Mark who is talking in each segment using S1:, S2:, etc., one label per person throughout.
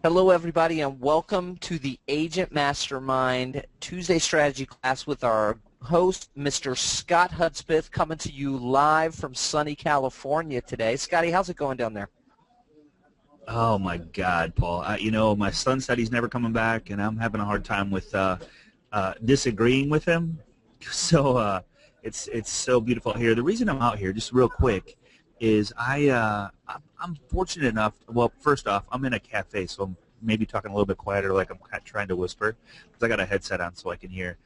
S1: Hello, everybody, and welcome to the Agent Mastermind Tuesday Strategy class with our host, Mr. Scott Hudspeth, coming to you live from sunny California today. Scotty, how's it going down there?
S2: Oh my God, Paul! My son said he's never coming back, and I'm having a hard time with disagreeing with him. It's so beautiful here. The reason I'm out here, just real quick, is I'm fortunate enough. Well, first off, I'm in a cafe, so I'm maybe talking a little bit quieter, like I'm trying to whisper, because I got a headset on so I can hear.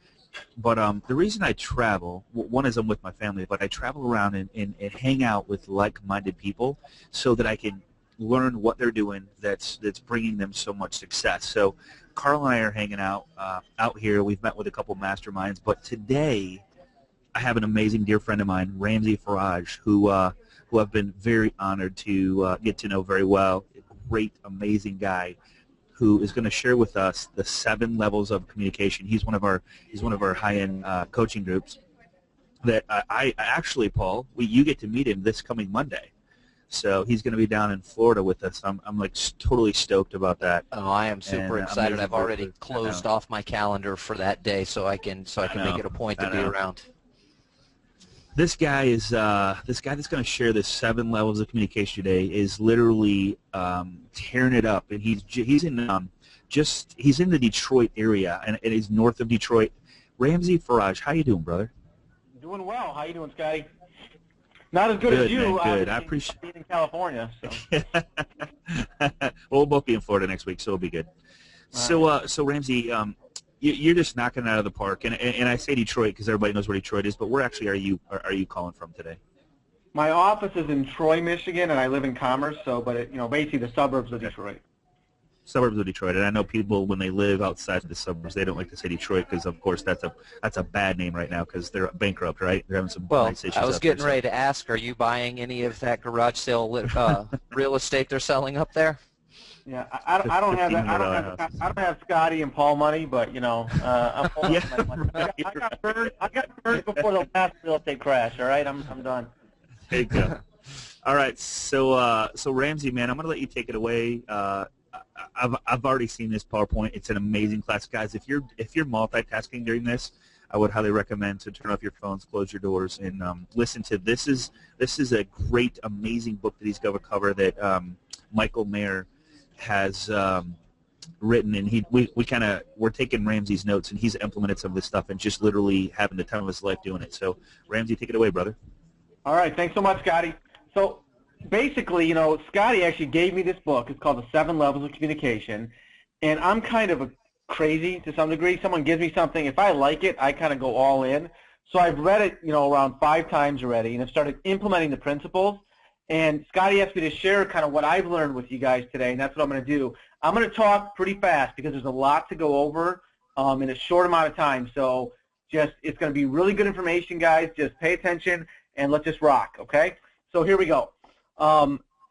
S2: But the reason I travel, one is I'm with my family, but I travel around and hang out with like-minded people so that I can learn what they're doing that's bringing them so much success. So Carl and I are hanging out out here. We've met with a couple masterminds, but today I have an amazing dear friend of mine, Ramsey Faraj, who I've been very honored to get to know very well. A great, amazing guy who is going to share with us the 7 levels of communication. He's one of our high-end coaching groups. That I actually, Paul, you get to meet him this coming Monday. So he's going to be down in Florida with us. I'm like totally stoked about that.
S1: Oh, I am super excited. I've already closed off my calendar for that day, so I can make it a point to be around.
S2: This guy is this guy that's going to share the 7 levels of communication today is literally tearing it up, and he's in the Detroit area, and it is north of Detroit. Ramsey Faraj, how you doing, brother?
S3: Doing well. How you doing, Scotty? Not as good as you.
S2: Man, good. I appreciate
S3: being in California. So.
S2: Well, we'll both be in Florida next week, so it'll be good. So Ramsey, you're just knocking it out of the park, and I say Detroit because everybody knows where Detroit is, but where actually are you calling from today?
S3: My office is in Troy, Michigan, and I live in Commerce. So, but basically the suburbs of Detroit.
S2: Suburbs of Detroit, and I know people when they live outside of the suburbs, they don't like to say Detroit because, of course, that's a bad name right now because they're bankrupt, right? They're having some nice issues.
S1: I was getting ready to ask, are you buying any of that garage sale real estate they're selling up there?
S3: Yeah, I don't have that. I don't have Scotty and Paul money, but I'm holding my money. I got burned before the last real estate crash. All right, I'm done.
S2: There you go. All right, so Ramsey, man, I'm gonna let you take it away. I've already seen this PowerPoint. It's an amazing class, guys. If you're multitasking during this, I would highly recommend to turn off your phones, close your doors, and listen to this. This is a great, amazing book that he's going to cover that Michael Mayer has written, and we're taking Ramsey's notes, and he's implemented some of this stuff and just literally having the time of his life doing it. So, Ramsey, take it away, brother.
S3: All right, thanks so much, Scotty. So, basically, Scotty actually gave me this book. It's called The 7 Levels of Communication, and I'm kind of crazy to some degree. Someone gives me something. If I like it, I kind of go all in. So I've read it, around 5 times already, and I've started implementing the principles. And Scotty asked me to share kind of what I've learned with you guys today, and that's what I'm going to do. I'm going to talk pretty fast because there's a lot to go over in a short amount of time. So it's going to be really good information, guys. Just pay attention, and let's just rock, okay? So here we go.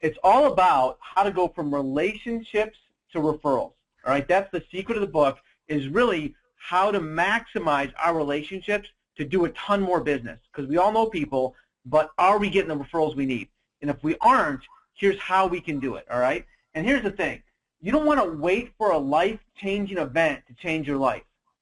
S3: It's all about how to go from relationships to referrals. All right, that's the secret of the book, is really how to maximize our relationships to do a ton more business. Because we all know people, but are we getting the referrals we need? And if we aren't, here's how we can do it, all right? And here's the thing. You don't want to wait for a life-changing event to change your life,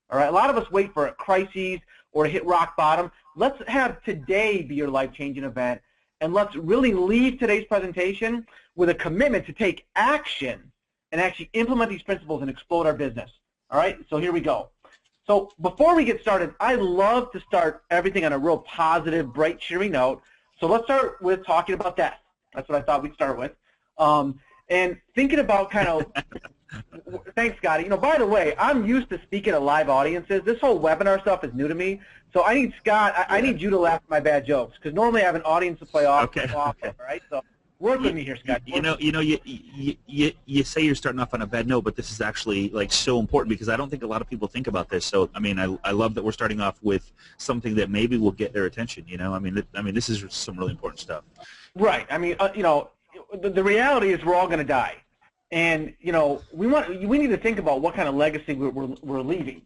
S3: all right? A lot of us wait for a crisis or to hit rock bottom. Let's have today be your life-changing event, and let's really leave today's presentation with a commitment to take action and actually implement these principles and explode our business. All right, so here we go. So before we get started, I love to start everything on a real positive, bright, cheery note. So let's start with talking about death. That's what I thought we'd start with. And thinking about kind of, thanks, Scotty. By the way, I'm used to speaking to live audiences. This whole webinar stuff is new to me. So I need Scott, I need you to laugh at my bad jokes, because normally I have an audience to play off.
S2: Okay.
S3: All right? So work with me here, Scott.
S2: You say you're starting off on a bad note, but this is actually like so important because I don't think a lot of people think about this. So I mean, I love that we're starting off with something that maybe will get their attention. I mean, this is some really important stuff.
S3: Right. I mean, the reality is we're all going to die, and we need to think about what kind of legacy we're leaving.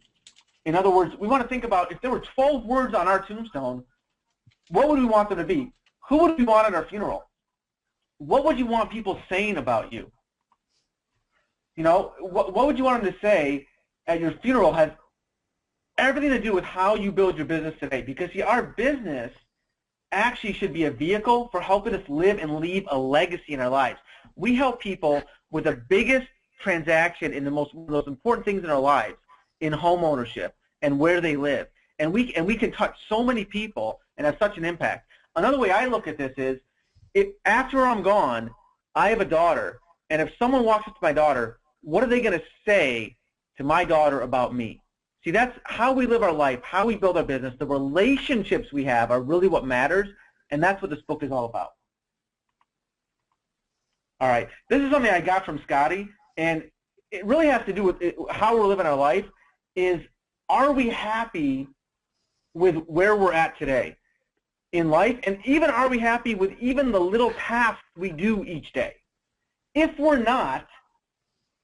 S3: In other words, we want to think about if there were 12 words on our tombstone, what would we want them to be? Who would we want at our funeral? What would you want people saying about you? You know, what would you want them to say at your funeral has everything to do with how you build your business today. Because, see, our business actually should be a vehicle for helping us live and leave a legacy in our lives. We help people with the biggest transaction in the most important things in our lives, in home ownership and where they live. And we can touch so many people and have such an impact. Another way I look at this is, after I'm gone, I have a daughter, and if someone walks up to my daughter, what are they going to say to my daughter about me? See, that's how we live our life, how we build our business. The relationships we have are really what matters, and that's what this book is all about. All right, this is something I got from Scotty, and it really has to do with how we're living our life, is are we happy with where we're at today in life, and even are we happy with even the little tasks we do each day? If we're not,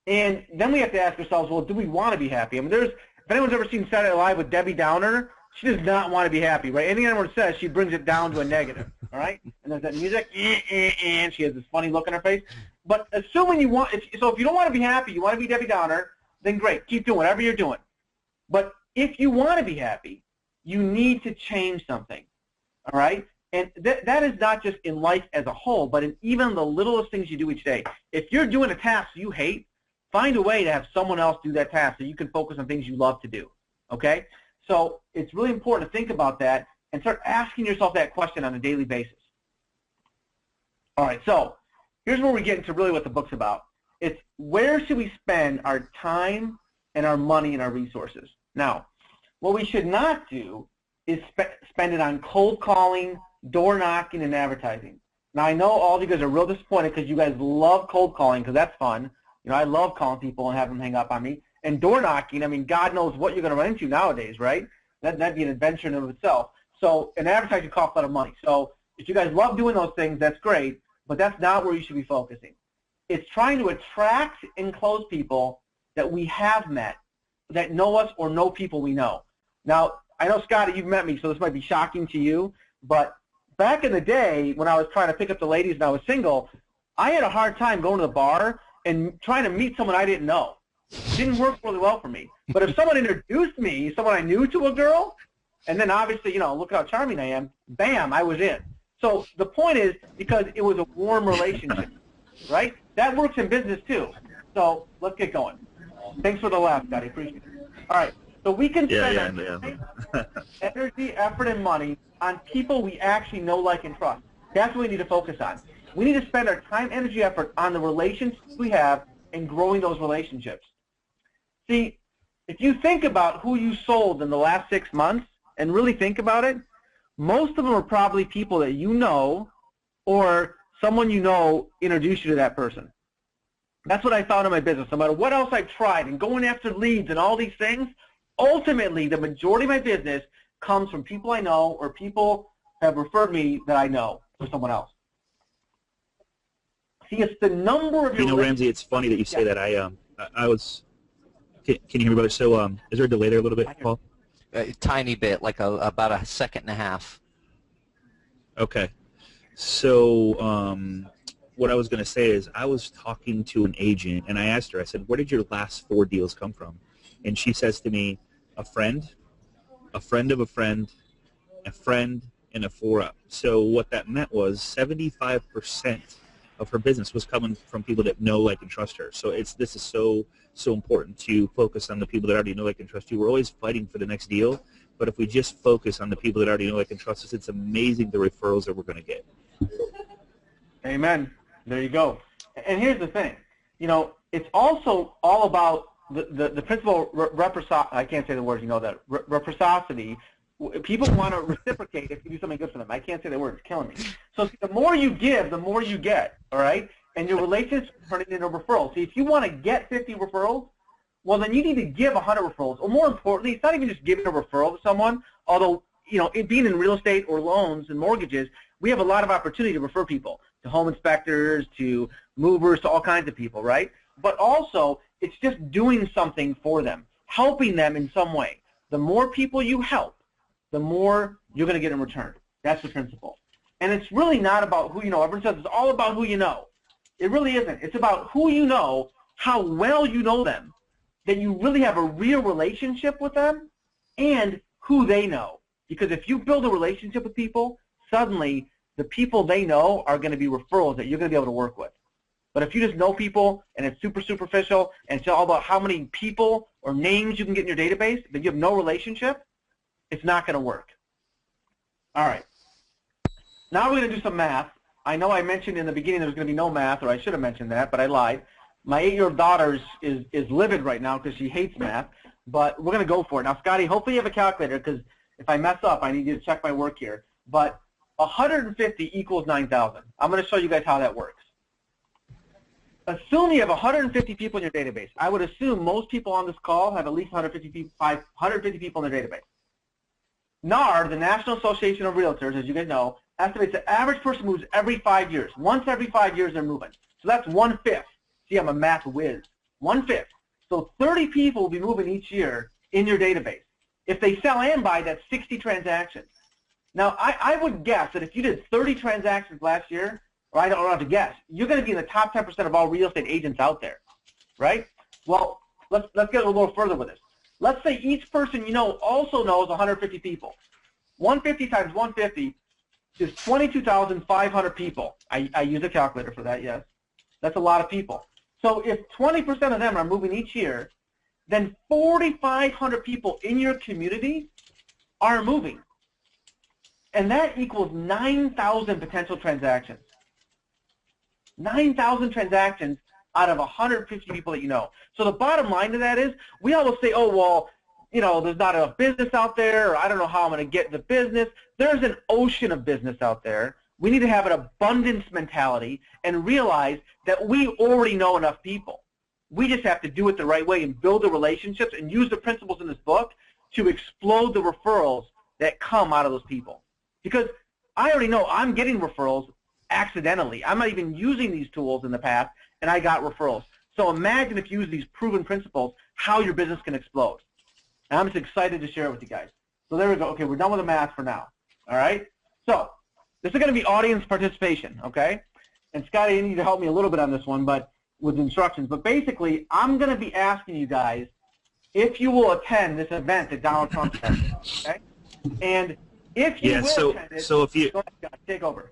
S3: and then we have to ask ourselves, well, do we want to be happy? I mean, if anyone's ever seen Saturday Night Live with Debbie Downer, she does not want to be happy, right? Anything anyone says, she brings it down to a negative, all right? And there's that music, and she has this funny look on her face. But assuming you want, if you don't want to be happy, you want to be Debbie Downer, then great, keep doing whatever you're doing. But if you want to be happy, you need to change something, all right? And that is not just in life as a whole, but in even the littlest things you do each day. If you're doing a task you hate, find a way to have someone else do that task so you can focus on things you love to do, okay? So it's really important to think about that and start asking yourself that question on a daily basis. All right, so here's where we get into really what the book's about. It's where should we spend our time and our money and our resources? Now, what we should not do is spend it on cold calling, door knocking, and advertising. Now, I know all of you guys are real disappointed because you guys love cold calling because that's fun. You know, I love calling people and having them hang up on me. And door knocking, I mean, God knows what you're going to run into nowadays, right? That'd be an adventure in and of itself. So an advertising costs a lot of money. So if you guys love doing those things, that's great, but that's not where you should be focusing. It's trying to attract and close people that we have met, that know us or know people we know. Now, I know, Scotty, you've met me, so this might be shocking to you, but back in the day when I was trying to pick up the ladies and I was single, I had a hard time going to the bar and trying to meet someone I didn't know. It didn't work really well for me. But if someone introduced me, someone I knew, to a girl, and then obviously, you know, look how charming I am, bam, I was in. So the point is, because it was a warm relationship, right? That works in business too. So let's get going. Thanks for the laugh, Scotty. Appreciate it. All right. So we can spend our energy, effort, and money on people we actually know, like, and trust. That's what we need to focus on. We need to spend our time, energy, effort on the relationships we have and growing those relationships. See, if you think about who you sold in the last 6 months and really think about it, most of them are probably people that you know or someone you know introduced you to that person. That's what I found in my business. No matter what else I've tried and going after leads and all these things, ultimately the majority of my business comes from people I know or people have referred me that I know for someone else. See, it's the number of your...
S2: You know, Ramsey, it's funny that you say that. I was... Can you hear me, brother? So is there a delay there a little bit, Paul?
S1: A tiny bit, like about a second and a half.
S2: Okay. So what I was going to say is I was talking to an agent, and I asked her, I said, where did your last 4 deals come from? And she says to me, a friend of a friend, a friend, and a 4-up. So what that meant was 75% of her business was coming from people that know, like, and trust her. So this is so important to focus on the people that already know, like, and trust you. We're always fighting for the next deal, but if we just focus on the people that already know, like, and trust us, it's amazing the referrals that we're going to get.
S3: Amen. There you go. And here's the thing. You know, it's also all about the principle reciprocity. I can't say the word, you know that. Reciprocity. People want to reciprocate if you do something good for them. I can't say the word. It's killing me. So the more you give, the more you get, all right? And your relationships turn it into referrals. See, if you want to get 50 referrals, well, then you need to give 100 referrals. Or more importantly, it's not even just giving a referral to someone, although, you know, it being in real estate or loans and mortgages, we have a lot of opportunity to refer people to home inspectors, to movers, to all kinds of people, right? But also, it's just doing something for them, helping them in some way. The more people you help, the more you're going to get in return. That's the principle. And it's really not about who you know. Everyone says it's all about who you know. It really isn't. It's about who you know how well you know them, that you really have a real relationship with them, and who they know. Because if you build a relationship with people, suddenly the people they know are going to be referrals that you're going to be able to work with. But if you just know people and it's super superficial and it's all about how many people or names you can get in your database, but you have no relationship, it's not going to work. All right. Now we're going to do some math. I know I mentioned in the beginning there was going to be no math, or I should have mentioned that, but I lied. My 8-year-old daughter is livid right now because she hates math, but we're going to go for it. Now, Scotty, hopefully you have a calculator, because if I mess up, I need you to check my work here. But 150 equals 9,000. I'm going to show you guys how that works. Assume you have 150 people in your database. I would assume most people on this call have at least 150 people in their database. NAR, the National Association of Realtors, as you guys know, estimates the average person moves every 5 years. Once every 5 years they're moving. So that's 1/5. See, I'm a math whiz. 1/5. So 30 people will be moving each year in your database. If they sell and buy, that's 60 transactions. Now, I would guess that if you did 30 transactions last year, or I don't have to guess, you're going to be in the top 10% of all real estate agents out there, right? Well, let's get a little further with this. Let's say each person you know also knows 150 people. 150 times 150 is 22,500 people. I use a calculator for that, yes. That's a lot of people. So if 20% of them are moving each year, then 4,500 people in your community are moving. And that equals 9,000 potential transactions. 9,000 transactions out of 150 people that you know. So the bottom line to that is, we always say, oh, well, you know, there's not enough business out there, or I don't know how I'm going to get the business. There's an ocean of business out there. We need to have an abundance mentality and realize that we already know enough people. We just have to do it the right way and build the relationships and use the principles in this book to explode the referrals that come out of those people. Because I already know I'm getting referrals accidentally. I'm not even using these tools in the past, and I got referrals. So imagine if you use these proven principles, how your business can explode. And I'm just excited to share it with you guys. So there we go. Okay, we're done with the math for now. All right? So this is going to be audience participation, okay? And Scotty, you need to help me a little bit on this one, but with instructions. But basically, I'm going to be asking you guys if you will attend this event that Donald Trump has, okay? And if you will attend it,
S2: so if you
S3: go ahead, Scott, take over.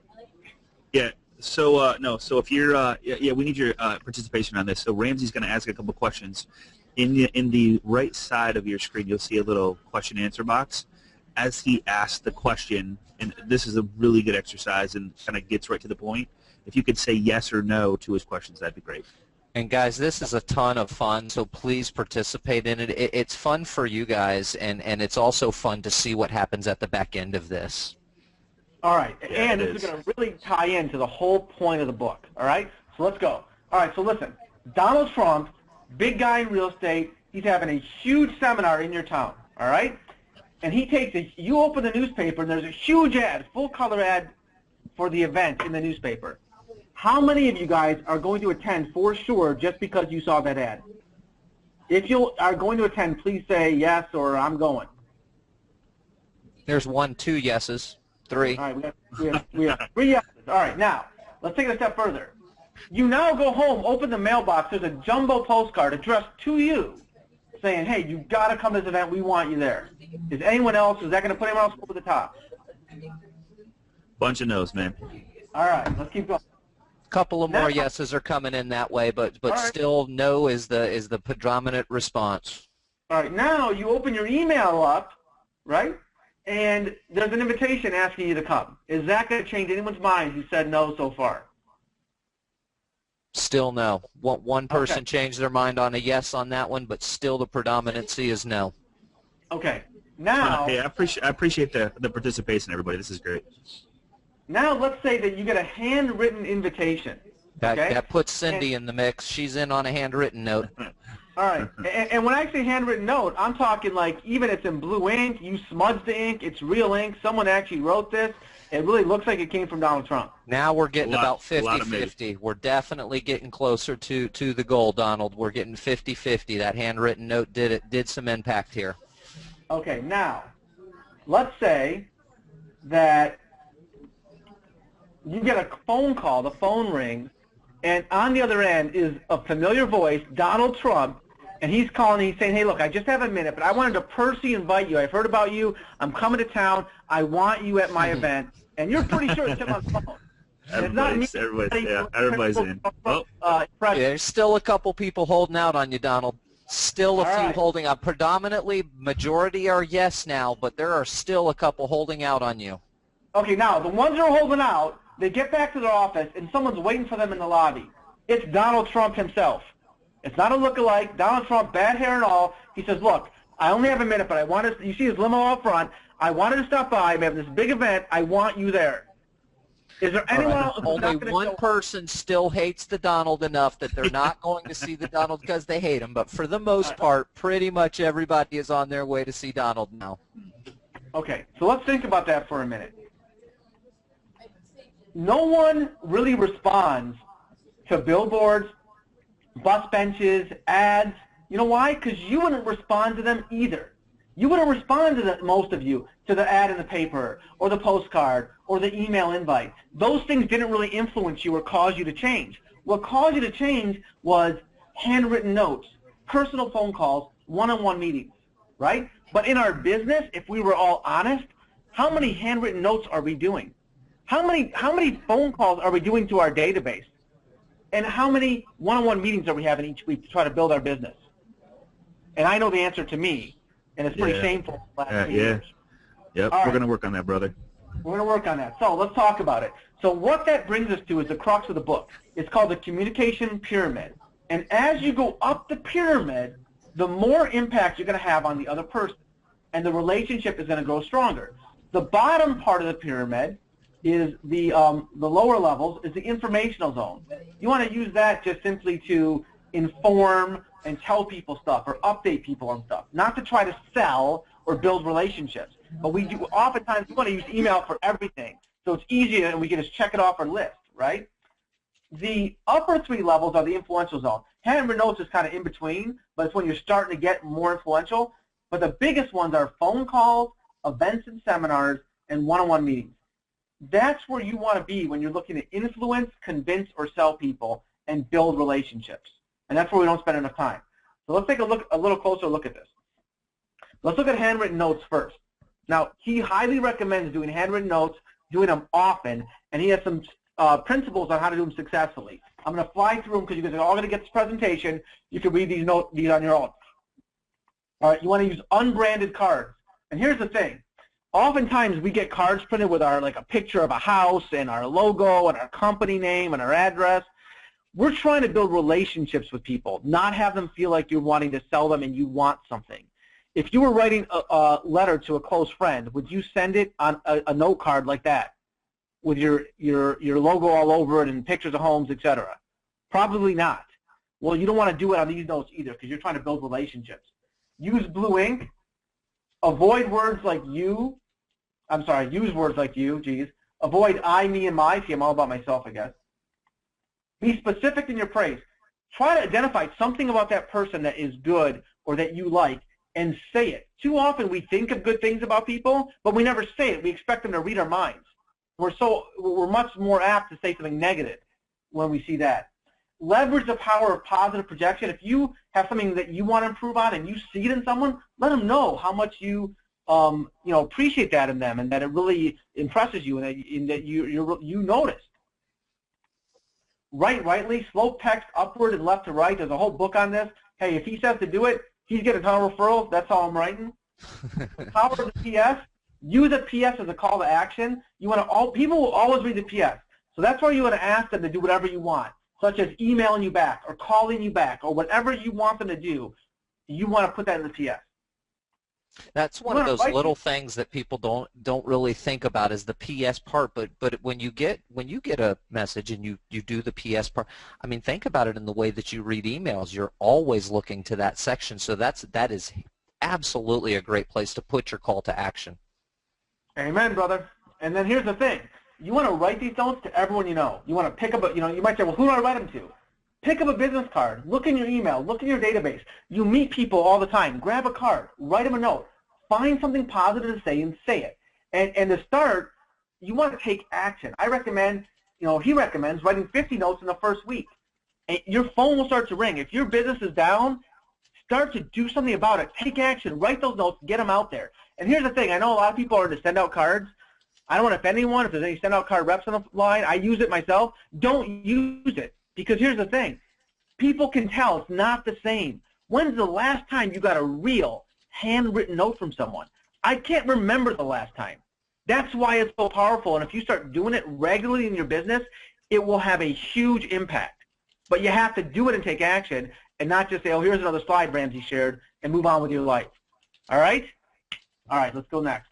S2: Yeah. So no. So if you're we need your participation on this. So Ramsey's going to ask a couple questions. In the right side of your screen, you'll see a little question answer box. As he asks the question, and this is a really good exercise and kind of gets right to the point. If you could say yes or no to his questions, that'd be great.
S1: And guys, this is a ton of fun, so please participate in it. It's fun for you guys, and it's also fun to see what happens at the back end of this.
S3: All right,
S2: Yeah,
S3: and this is going to really tie into the whole point of the book, all right? So let's go. All right, so listen, Donald Trump, big guy in real estate, he's having a huge seminar in your town, all right? And he takes you open the newspaper, and there's a huge ad, full-color ad for the event in the newspaper. How many of you guys are going to attend for sure just because you saw that ad? If you are going to attend, please say yes or I'm going.
S1: There's 1, 2 yeses, 3.
S3: All right, we have 3 yeses. All right, now, let's take it a step further. You now go home, open the mailbox, there's a jumbo postcard addressed to you saying, hey, you've got to come to this event, we want you there. Is that going to put anyone else over the top?
S2: Bunch of no's, man.
S3: All right, let's keep going.
S1: Couple of more yeses are coming in that way, but
S3: right.
S1: Still no is the predominant response.
S3: All right, now you open your email up, right, and there's an invitation asking you to come. Is that going to change anyone's mind who said no so far?
S1: Still no. One person changed their mind on a yes on that one, but still the predominancy is no.
S3: Okay, now...
S2: Hey, I appreciate the participation, everybody. This is great.
S3: Now let's say that you get a handwritten invitation.
S1: That puts Cindy in the mix. She's in on a handwritten note.
S3: All right. And when I say handwritten note, I'm talking like even it's in blue ink, you smudged the ink, it's real ink, someone actually wrote this. It really looks like it came from Donald Trump.
S1: Now we're getting about 50-50. We're definitely getting closer to the goal, Donald. We're getting 50-50. That handwritten note did some impact here.
S3: Okay, now, let's say that you get a phone call, the phone rings, and on the other end is a familiar voice, Donald Trump, and he's calling, he's saying, hey, look, I just have a minute, but I wanted to personally invite you. I've heard about you. I'm coming to town. I want you at my event. And you're pretty sure it's him on the phone.
S2: Everybody's in. Oh.
S1: There's still a couple people holding out on you, Donald. Still a few holding out. Predominantly, majority are yes now, but there are still a couple holding out on you.
S3: Okay, now, the ones that are holding out, they get back to their office, and someone's waiting for them in the lobby. It's Donald Trump himself. It's not a lookalike. Donald Trump, bad hair and all. He says, look, I only have a minute, but I want to, you see his limo out front. I wanted to stop by. We have this big event. I want you there. Is there anyone else?
S1: Only one person still hates the Donald enough that they're not going to see the Donald because they hate him. But for the most part, pretty much everybody is on their way to see Donald now.
S3: Okay, so let's think about that for a minute. No one really responds to billboards, bus benches, ads. You know why? Because you wouldn't respond to them either. You wouldn't respond to most of you, to the ad in the paper or the postcard or the email invite. Those things didn't really influence you or cause you to change. What caused you to change was handwritten notes, personal phone calls, one-on-one meetings, right? But in our business, if we were all honest, how many handwritten notes are we doing? How many phone calls are we doing to our database? And how many one-on-one meetings are we having each week to try to build our business? And I know the answer to me, and it's pretty shameful the last 2 years.
S2: Yep, we're going to work on that, brother.
S3: We're going to work on that. So let's talk about it. So what that brings us to is the crux of the book. It's called the communication pyramid. And as you go up the pyramid, the more impact you're going to have on the other person, and the relationship is going to grow stronger. The bottom part of the pyramid is the lower levels is the informational zone. You want to use that just simply to inform and tell people stuff or update people on stuff, not to try to sell or build relationships. But we do oftentimes we want to use email for everything, so it's easier and we can just check it off our list, right? The upper three levels are the influential zone. Handwritten notes is kind of in between, but it's when you're starting to get more influential. But the biggest ones are phone calls, events and seminars, and one-on-one meetings. That's where you want to be when you're looking to influence, convince, or sell people and build relationships. And that's where we don't spend enough time. So let's take a little closer look at this. Let's look at handwritten notes first. Now, he highly recommends doing handwritten notes, doing them often, and he has some principles on how to do them successfully. I'm going to fly through them because you guys are all going to get this presentation. You can read these on your own. All right, you want to use unbranded cards. And here's the thing. Oftentimes we get cards printed with our a picture of a house and our logo and our company name and our address. We're trying to build relationships with people, not have them feel like you're wanting to sell them and you want something. If you were writing a letter to a close friend, would you send it on a note card like that with your logo all over it and pictures of homes, etc.? Probably not. Well, you don't want to do it on these notes either because you're trying to build relationships. Use blue ink. Avoid words like you. I'm sorry, use words like you, geez. Avoid I, me, and my. See, I'm all about myself, I guess. Be specific in your praise. Try to identify something about that person that is good or that you like and say it. Too often we think of good things about people, but we never say it. We expect them to read our minds. We're much more apt to say something negative when we see that. Leverage the power of positive projection. If you have something that you want to improve on and you see it in someone, let them know how much you appreciate that in them and that it really impresses you and that you noticed. Write rightly, slope text upward and left to right. There's a whole book on this. Hey, if he says to do it, he's getting a ton of referrals. That's all I'm writing. Power of the PS. Use a PS as a call to action. People will always read the PS. So that's why you want to ask them to do whatever you want, such as emailing you back or calling you back or whatever you want them to do. You want to put that in the PS.
S1: That's one of those little things that people don't really think about is the PS part. But when you get a message and you do the PS part, I mean, think about it in the way that you read emails. You're always looking to that section. So that is absolutely a great place to put your call to action.
S3: Amen, brother. And then here's the thing. You want to write these notes to everyone you know. You want to pick up you might say, well, who do I write them to? Pick up a business card. Look in your email. Look in your database. You meet people all the time. Grab a card. Write them a note. Find something positive to say and say it. And to start, you want to take action. I recommend, he recommends writing 50 notes in the first week. And your phone will start to ring. If your business is down, start to do something about it. Take action. Write those notes. Get them out there. And here's the thing. I know a lot of people are to send out cards. I don't want to offend anyone. If there's any send out card reps on the line, I use it myself. Don't use it, because here's the thing. People can tell it's not the same. When's the last time you got a real handwritten note from someone? I can't remember the last time. That's why it's so powerful. And if you start doing it regularly in your business, it will have a huge impact. But you have to do it and take action, and not just say, oh, here's another slide Ramsey shared, and move on with your life. All right? All right, let's go next.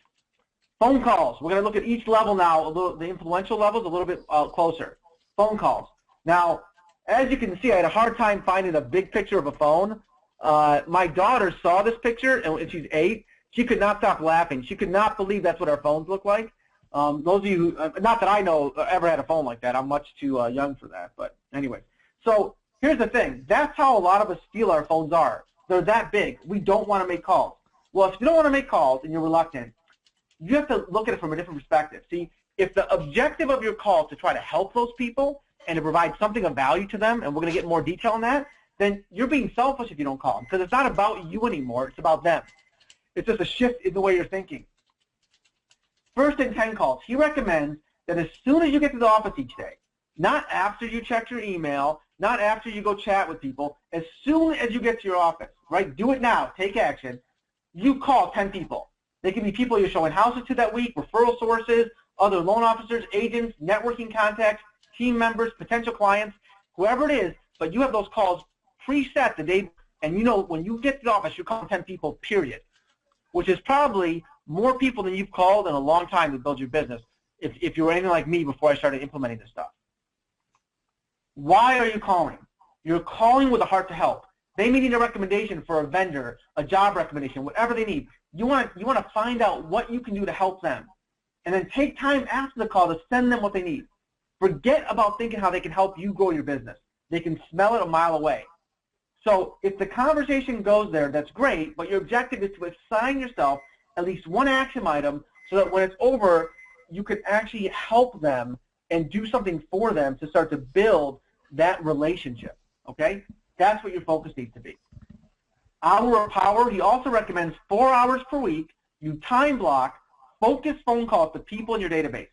S3: Phone calls. We're going to look at each level now, the influential levels a little bit closer. Phone calls. Now, as you can see, I had a hard time finding a big picture of a phone. My daughter saw this picture, and she's 8. She could not stop laughing. She could not believe that's what our phones look like. Those of you, not that I know ever had a phone like that. I'm much too young for that. But anyway, so here's the thing. That's how a lot of us feel our phones are. They're that big. We don't want to make calls. Well, if you don't want to make calls and you're reluctant, you have to look at it from a different perspective. See, if the objective of your call is to try to help those people and to provide something of value to them, and we're going to get more detail on that, then you're being selfish if you don't call them, because it's not about you anymore. It's about them. It's just a shift in the way you're thinking. First and 10 calls. He recommends that as soon as you get to the office each day, not after you check your email, not after you go chat with people, as soon as you get to your office, right? Do it now. Take action. You call 10 people. They can be people you're showing houses to that week, referral sources, other loan officers, agents, networking contacts, team members, potential clients, whoever it is, but you have those calls preset the day, and you know when you get to the office, you're calling 10 people, period, which is probably more people than you've called in a long time to build your business if you were anything like me before I started implementing this stuff. Why are you calling? You're calling with a heart to help. They may need a recommendation for a vendor, a job recommendation, whatever they need. You want to find out what you can do to help them, and then take time after the call to send them what they need. Forget about thinking how they can help you grow your business. They can smell it a mile away. So if the conversation goes there, that's great, but your objective is to assign yourself at least one action item so that when it's over, you can actually help them and do something for them to start to build that relationship, okay? That's what your focus needs to be. Hour of power, he also recommends 4 hours per week. You time block, focus phone calls to people in your database.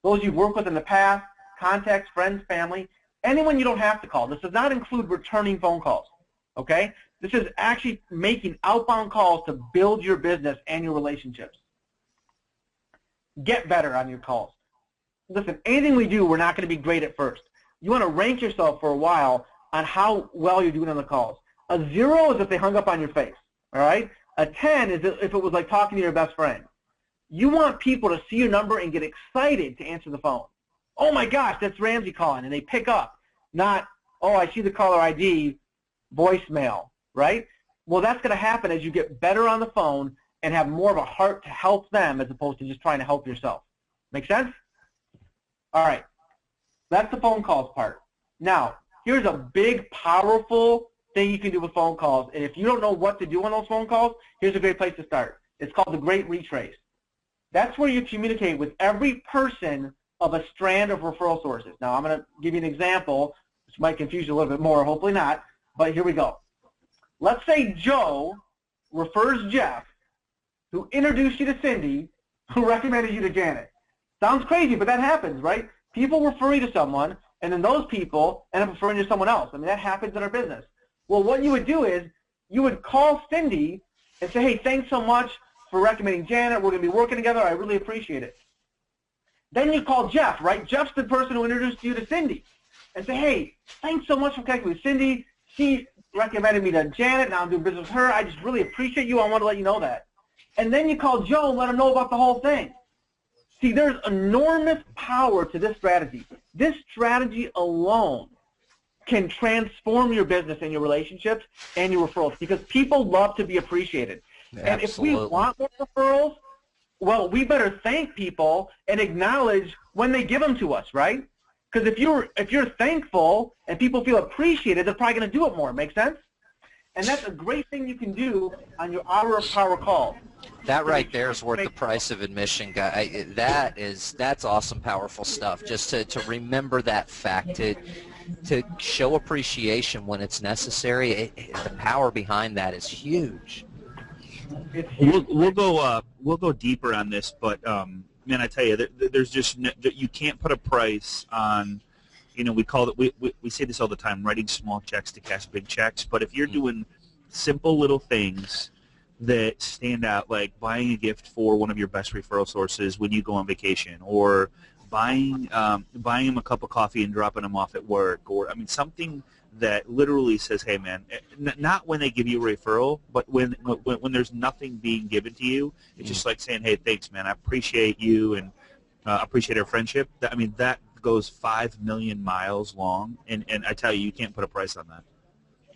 S3: Those you've worked with in the past, contacts, friends, family, anyone you don't have to call. This does not include returning phone calls, okay? This is actually making outbound calls to build your business and your relationships. Get better on your calls. Listen, anything we do, we're not going to be great at first. You want to rank yourself for a while on how well you're doing on the calls. A 0 is if they hung up on your face, all right? A 10 is if it was like talking to your best friend. You want people to see your number and get excited to answer the phone. Oh my gosh, that's Ramsey calling, and they pick up. Not, oh, I see the caller ID, voicemail, right? Well, that's going to happen as you get better on the phone and have more of a heart to help them as opposed to just trying to help yourself. Make sense? All right. That's the phone calls part. Now, here's a big, powerful thing you can do with phone calls. And if you don't know what to do on those phone calls, here's a great place to start. It's called the Great Retrace. That's where you communicate with every person of a strand of referral sources. Now, I'm going to give you an example, which might confuse you a little bit more, hopefully not, but here we go. Let's say Joe refers Jeff, who introduced you to Cindy, who recommended you to Janet. Sounds crazy, but that happens, right? People refer you to someone, and then those people end up referring you to someone else. I mean, that happens in our business. Well, what you would do is you would call Cindy and say, hey, thanks so much for recommending Janet. We're going to be working together. I really appreciate it. Then you call Jeff, right? Jeff's the person who introduced you to Cindy. And say, hey, thanks so much for connecting with Cindy. She recommended me to Janet. Now I'm doing business with her. I just really appreciate you. I want to let you know that. And then you call Joe and let him know about the whole thing. See, there's enormous power to this strategy. This strategy alone can transform your business and your relationships and your referrals because people love to be appreciated.
S1: Absolutely.
S3: And if we want more referrals, well, we better thank people and acknowledge when they give them to us, right? Because if you're thankful and people feel appreciated, they're probably going to do it more. Make sense? And that's a great thing you can do on your hour of power call.
S1: That right there is worth the price of admission, guy. That's awesome, powerful stuff. Just to remember that fact, to show appreciation when it's necessary. The power behind that is huge.
S2: We'll go deeper on this, but man, I tell you, there's just you can't put a price on. We call it. We say this all the time: writing small checks to cash big checks. But if you're doing simple little things that stand out, like buying a gift for one of your best referral sources when you go on vacation, or buying them a cup of coffee and dropping them off at work, or something that literally says, "Hey, man," not when they give you a referral, but when there's nothing being given to you, it's just like saying, "Hey, thanks, man. I appreciate you and appreciate our friendship." That goes 5 million miles long, and I tell you, you can't put a price on that.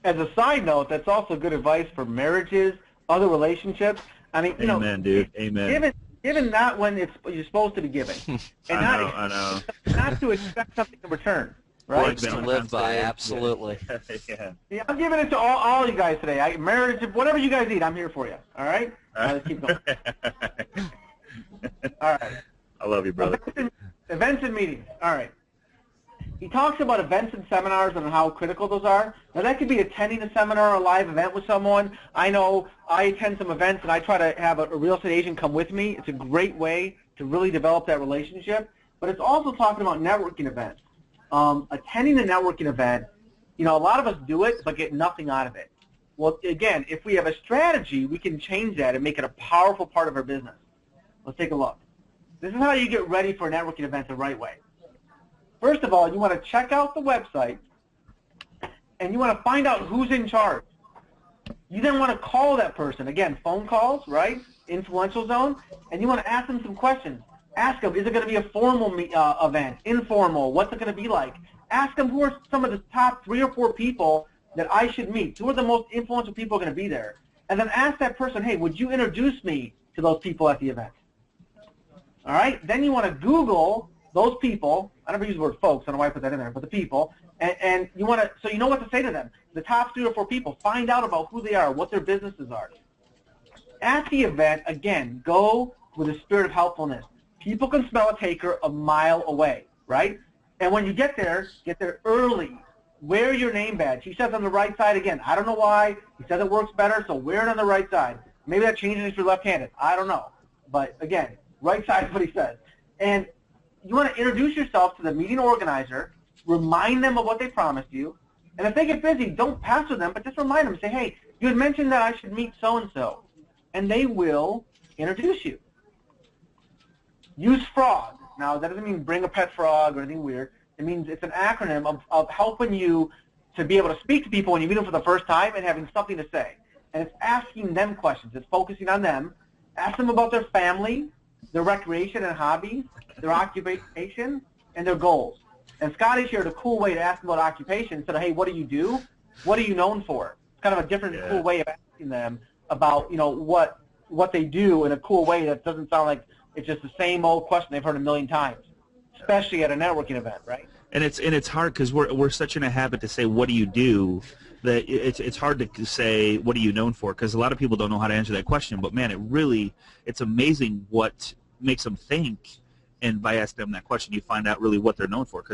S3: As a side note, that's also good advice for marriages, other relationships.
S2: Amen, dude. Amen.
S3: Given not when you're supposed to be giving, and
S2: I know.
S3: not to expect something in return, right?
S1: Words to live by, absolutely.
S2: Yeah.
S3: Yeah, I'm giving it to all you guys today. Marriage, whatever you guys need, I'm here for you. All right? Let's keep going. All right.
S2: I love you, brother.
S3: Events and meetings. All right. He talks about events and seminars and how critical those are. Now, that could be attending a seminar or a live event with someone. I know I attend some events, and I try to have a real estate agent come with me. It's a great way to really develop that relationship. But it's also talking about networking events. Attending a networking event, a lot of us do it but get nothing out of it. Well, again, if we have a strategy, we can change that and make it a powerful part of our business. Let's take a look. This is how you get ready for a networking event the right way. First of all, you want to check out the website, and you want to find out who's in charge. You then want to call that person. Again, phone calls, right? Influential zone. And you want to ask them some questions. Ask them, is it going to be a formal event, informal? What's it going to be like? Ask them who are some of the top 3 or 4 people that I should meet. Who are the most influential people going to be there? And then ask that person, hey, would you introduce me to those people at the event? All right? Then you want to Google those people. I never use the word folks. I don't know why I put that in there, but the people. And you want to, so you know what to say to them. The top 3 or 4 people, find out about who they are, what their businesses are. At the event, again, go with a spirit of helpfulness. People can smell a taker a mile away, right? And when you get there early. Wear your name badge. He says on the right side again. I don't know why. He says it works better, so wear it on the right side. Maybe that changes if you're left-handed. I don't know. But again, right side is what he says. And you want to introduce yourself to the meeting organizer, remind them of what they promised you, and if they get busy, don't pass with them, but just remind them. Say, hey, you had mentioned that I should meet so-and-so, and they will introduce you. Use frog. Now, that doesn't mean bring a pet frog or anything weird. It means it's an acronym of helping you to be able to speak to people when you meet them for the first time and having something to say. And it's asking them questions. It's focusing on them. Ask them about their family, their recreation and hobbies, their occupation, and their goals. And Scotty shared a cool way to ask them about occupation. Instead of, hey, what do you do? What are you known for? It's kind of a different, cool way of asking them about, what they do in a cool way that doesn't sound like it's just the same old question they've heard a million times, especially at a networking event, right?
S2: And it's hard because we're such in a habit to say, what do you do, that it's hard to say, what are you known for? Because a lot of people don't know how to answer that question. But, man, it's amazing what makes them think. And by asking them that question, you find out really what they're known for.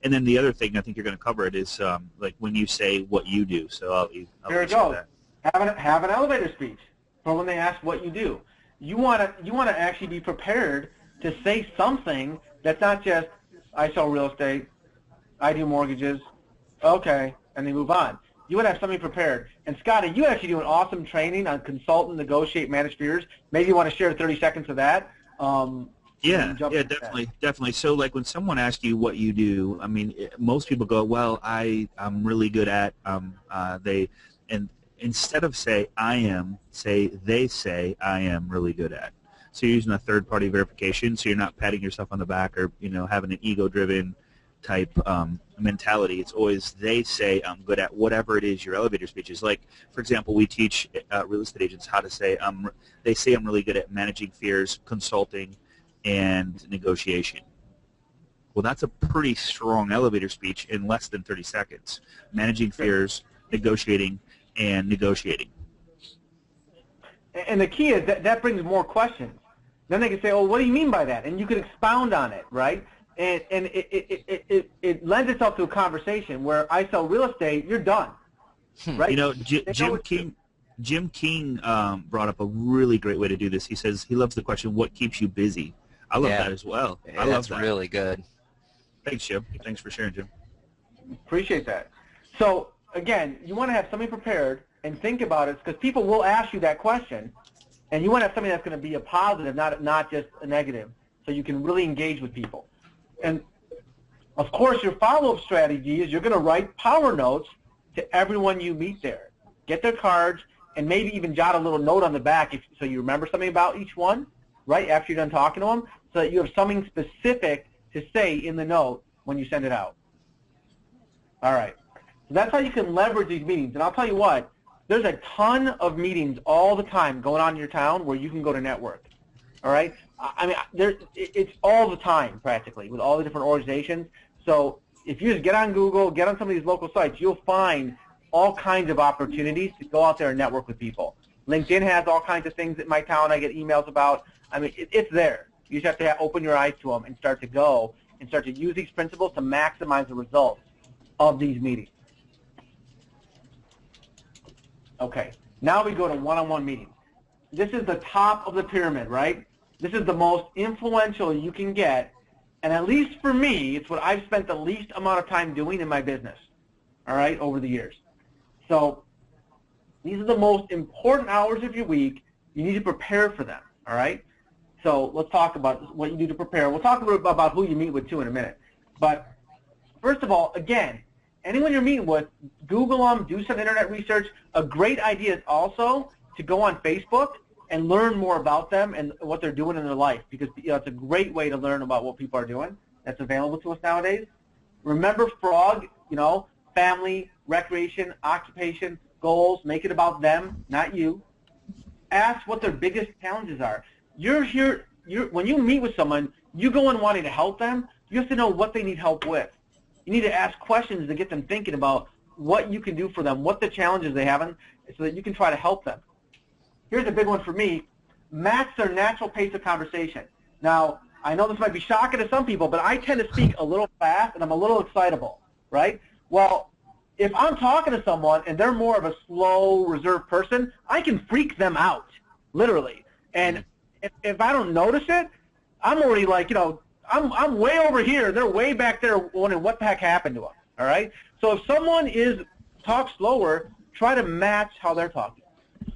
S2: And then the other thing I think you're going to cover it is like when you say what you do. So I'll
S3: there you go. Have an elevator speech for when they ask what you do. You want to actually be prepared to say something that's not just, I sell real estate, I do mortgages, okay, and they move on. You want to have something prepared. And Scotty, you actually do an awesome training on consult, negotiate, manage fears. Maybe you want to share 30 seconds of that.
S2: Yeah, definitely. So, like, when someone asks you what you do, most people go, well, I'm really good at, and instead of say I am, say they say I am really good at. So you're using a third-party verification, so you're not patting yourself on the back or, having an ego-driven type mentality. It's always they say I'm good at whatever it is your elevator speech is. Like, for example, we teach real estate agents how to say, they say I'm really good at managing fears, consulting, and negotiation. Well, that's a pretty strong elevator speech in less than 30 seconds. Managing fears, negotiating, and negotiating.
S3: And the key is that brings more questions. Then they can say, oh, what do you mean by that? And you can expound on it, right? And it lends itself to a conversation where I sell real estate, you're done, right?
S2: You know, Jim King brought up a really great way to do this. He says he loves the question, what keeps you busy? I love that as well. I love that.
S1: That's really good.
S2: Thanks, Jim. Thanks for sharing, Jim.
S3: Appreciate that. So, again, you want to have something prepared and think about it because people will ask you that question, and you want to have something that's going to be a positive, not just a negative, so you can really engage with people. And, of course, your follow-up strategy is you're going to write power notes to everyone you meet there. Get their cards and maybe even jot a little note on the back so you remember something about each one, right, after you're done talking to them, so that you have something specific to say in the note when you send it out. All right. So that's how you can leverage these meetings. And I'll tell you what, there's a ton of meetings all the time going on in your town where you can go to network. All right? I mean, it's all the time practically with all the different organizations. So if you just get on Google, get on some of these local sites, you'll find all kinds of opportunities to go out there and network with people. LinkedIn has all kinds of things in my town I get emails about. I mean, it's there. You just have to open your eyes to them and start to go and start to use these principles to maximize the results of these meetings. Okay, now we go to one-on-one meetings. This is the top of the pyramid, right? This is the most influential you can get, and at least for me, it's what I've spent the least amount of time doing in my business, all right, over the years. So these are the most important hours of your week. You need to prepare for them, all right? So let's talk about what you do to prepare. We'll talk a little bit about who you meet with, too, in a minute. But first of all, again, anyone you're meeting with, Google them, do some internet research. A great idea is also to go on Facebook and learn more about them and what they're doing in their life because it's a great way to learn about what people are doing that's available to us nowadays. Remember FROG, family, recreation, occupation, goals. Make it about them, not you. Ask what their biggest challenges are. When you meet with someone, you go in wanting to help them. You have to know what they need help with. You need to ask questions to get them thinking about what you can do for them, what the challenges they have, so that you can try to help them. Here's a big one for me. Match their natural pace of conversation. Now, I know this might be shocking to some people, but I tend to speak a little fast and I'm a little excitable, right? Well, if I'm talking to someone and they're more of a slow, reserved person, I can freak them out, literally. And if I don't notice it, I'm already like, I'm way over here. They're way back there wondering what the heck happened to them, all right? So if someone talks slower, try to match how they're talking.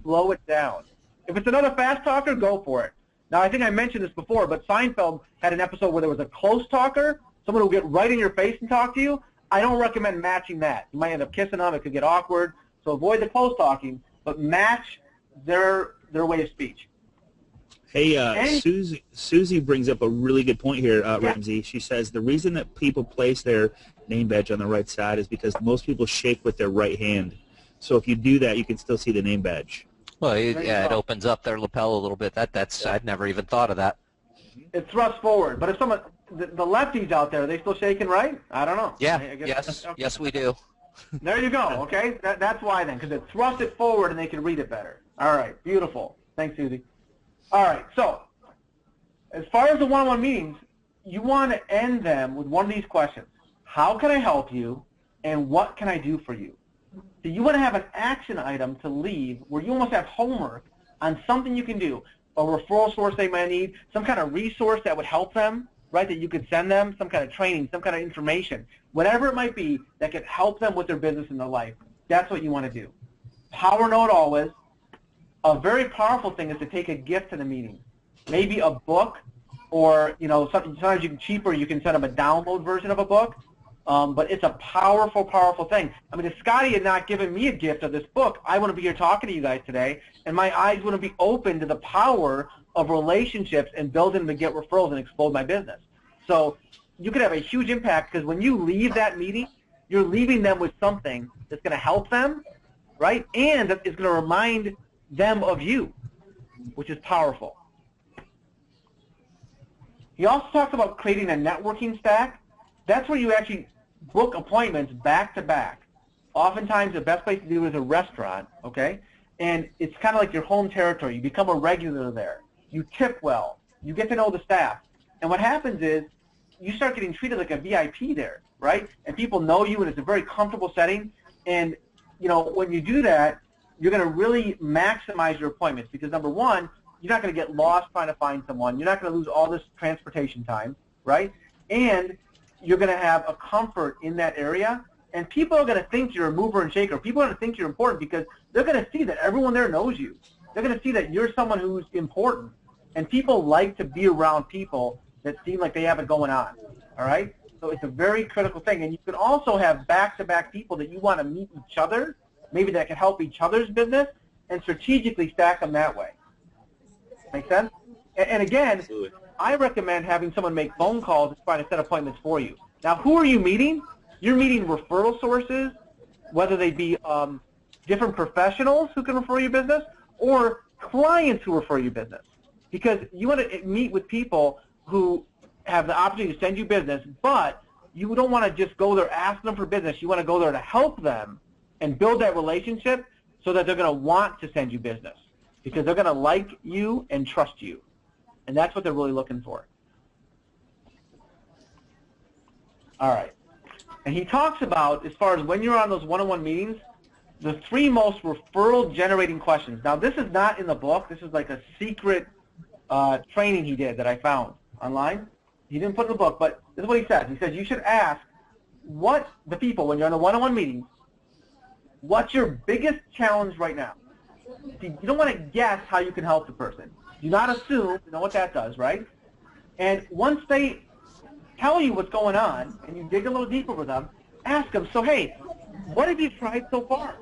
S3: Slow it down. If it's another fast talker, go for it. Now, I think I mentioned this before, but Seinfeld had an episode where there was a close talker, someone who would get right in your face and talk to you. I don't recommend matching that. You might end up kissing them. It could get awkward. So avoid the close talking, but match their way of speech.
S2: Hey, Susie brings up a really good point here, Ramsey. She says the reason that people place their name badge on the right side is because most people shake with their right hand. So if you do that, you can still see the name badge.
S1: Well, it opens up their lapel a little bit. I'd never even thought of that.
S3: It thrusts forward. But if someone, the lefties out there, are they still shaking right? I don't know.
S1: Yeah,
S3: I guess,
S1: yes, we do.
S3: There you go, okay? That's why then, because it thrusts it forward and they can read it better. All right, beautiful. Thanks, Susie. All right, so as far as the one-on-one meetings, you want to end them with one of these questions. How can I help you, and what can I do for you? So you want to have an action item to leave where you almost have homework on something you can do, a referral source they might need, some kind of resource that would help them, right, that you could send them, some kind of training, some kind of information, whatever it might be that could help them with their business and their life. That's what you want to do. Power note always. A very powerful thing is to take a gift to the meeting. Maybe a book or, sometimes you can cheaper, you can send them a download version of a book. But it's a powerful, powerful thing. I mean, if Scotty had not given me a gift of this book, I wouldn't be here talking to you guys today, and my eyes wouldn't be open to the power of relationships and building to get referrals and explode my business. So you could have a huge impact because when you leave that meeting, you're leaving them with something that's going to help them, right, and that is going to remind them of you, which is powerful. He also talks about creating a networking stack. That's where you actually book appointments back to back. oftentimes the best place to do it is a restaurant, okay? And it's kind of like your home territory. You become a regular there. You tip well. You get to know the staff. And what happens is you start getting treated like a VIP there, right? And people know you, and it's a very comfortable setting. And, you know, when you do that, you're going to really maximize your appointments because, number one, you're not going to get lost trying to find someone. You're not going to lose all this transportation time, right? And you're going to have a comfort in that area. And people are going to think you're a mover and shaker. People are going to think you're important because they're going to see that everyone there knows you. They're going to see that you're someone who's important. And people like to be around people that seem like they have it going on, all right? So it's a very critical thing. And you can also have back-to-back people that you want to meet each other, maybe that can help each other's business, and strategically stack them that way. Make sense? And again,
S2: Absolutely.
S3: I recommend having someone make phone calls and try to set appointments for you. Now, who are you meeting? You're meeting referral sources, whether they be different professionals who can refer your business or clients who refer your business. Because you want to meet with people who have the opportunity to send you business, but you don't want to just go there asking them for business. You want to go there to help them and build that relationship so that they're going to want to send you business because they're going to like you and trust you. And that's what they're really looking for. All right. And he talks about, as far as when you're on those one-on-one meetings, the 3 most referral-generating questions. Now, this is not in the book. This is like a secret training he did that I found online. He didn't put it in the book, but this is what he says. He says you should ask what the people, when you're in a one-on-one meeting, what's your biggest challenge right now? See, you don't want to guess how you can help the person. Do not assume, you know what that does, right? And once they tell you what's going on and you dig a little deeper with them, ask them, so hey, what have you tried so far?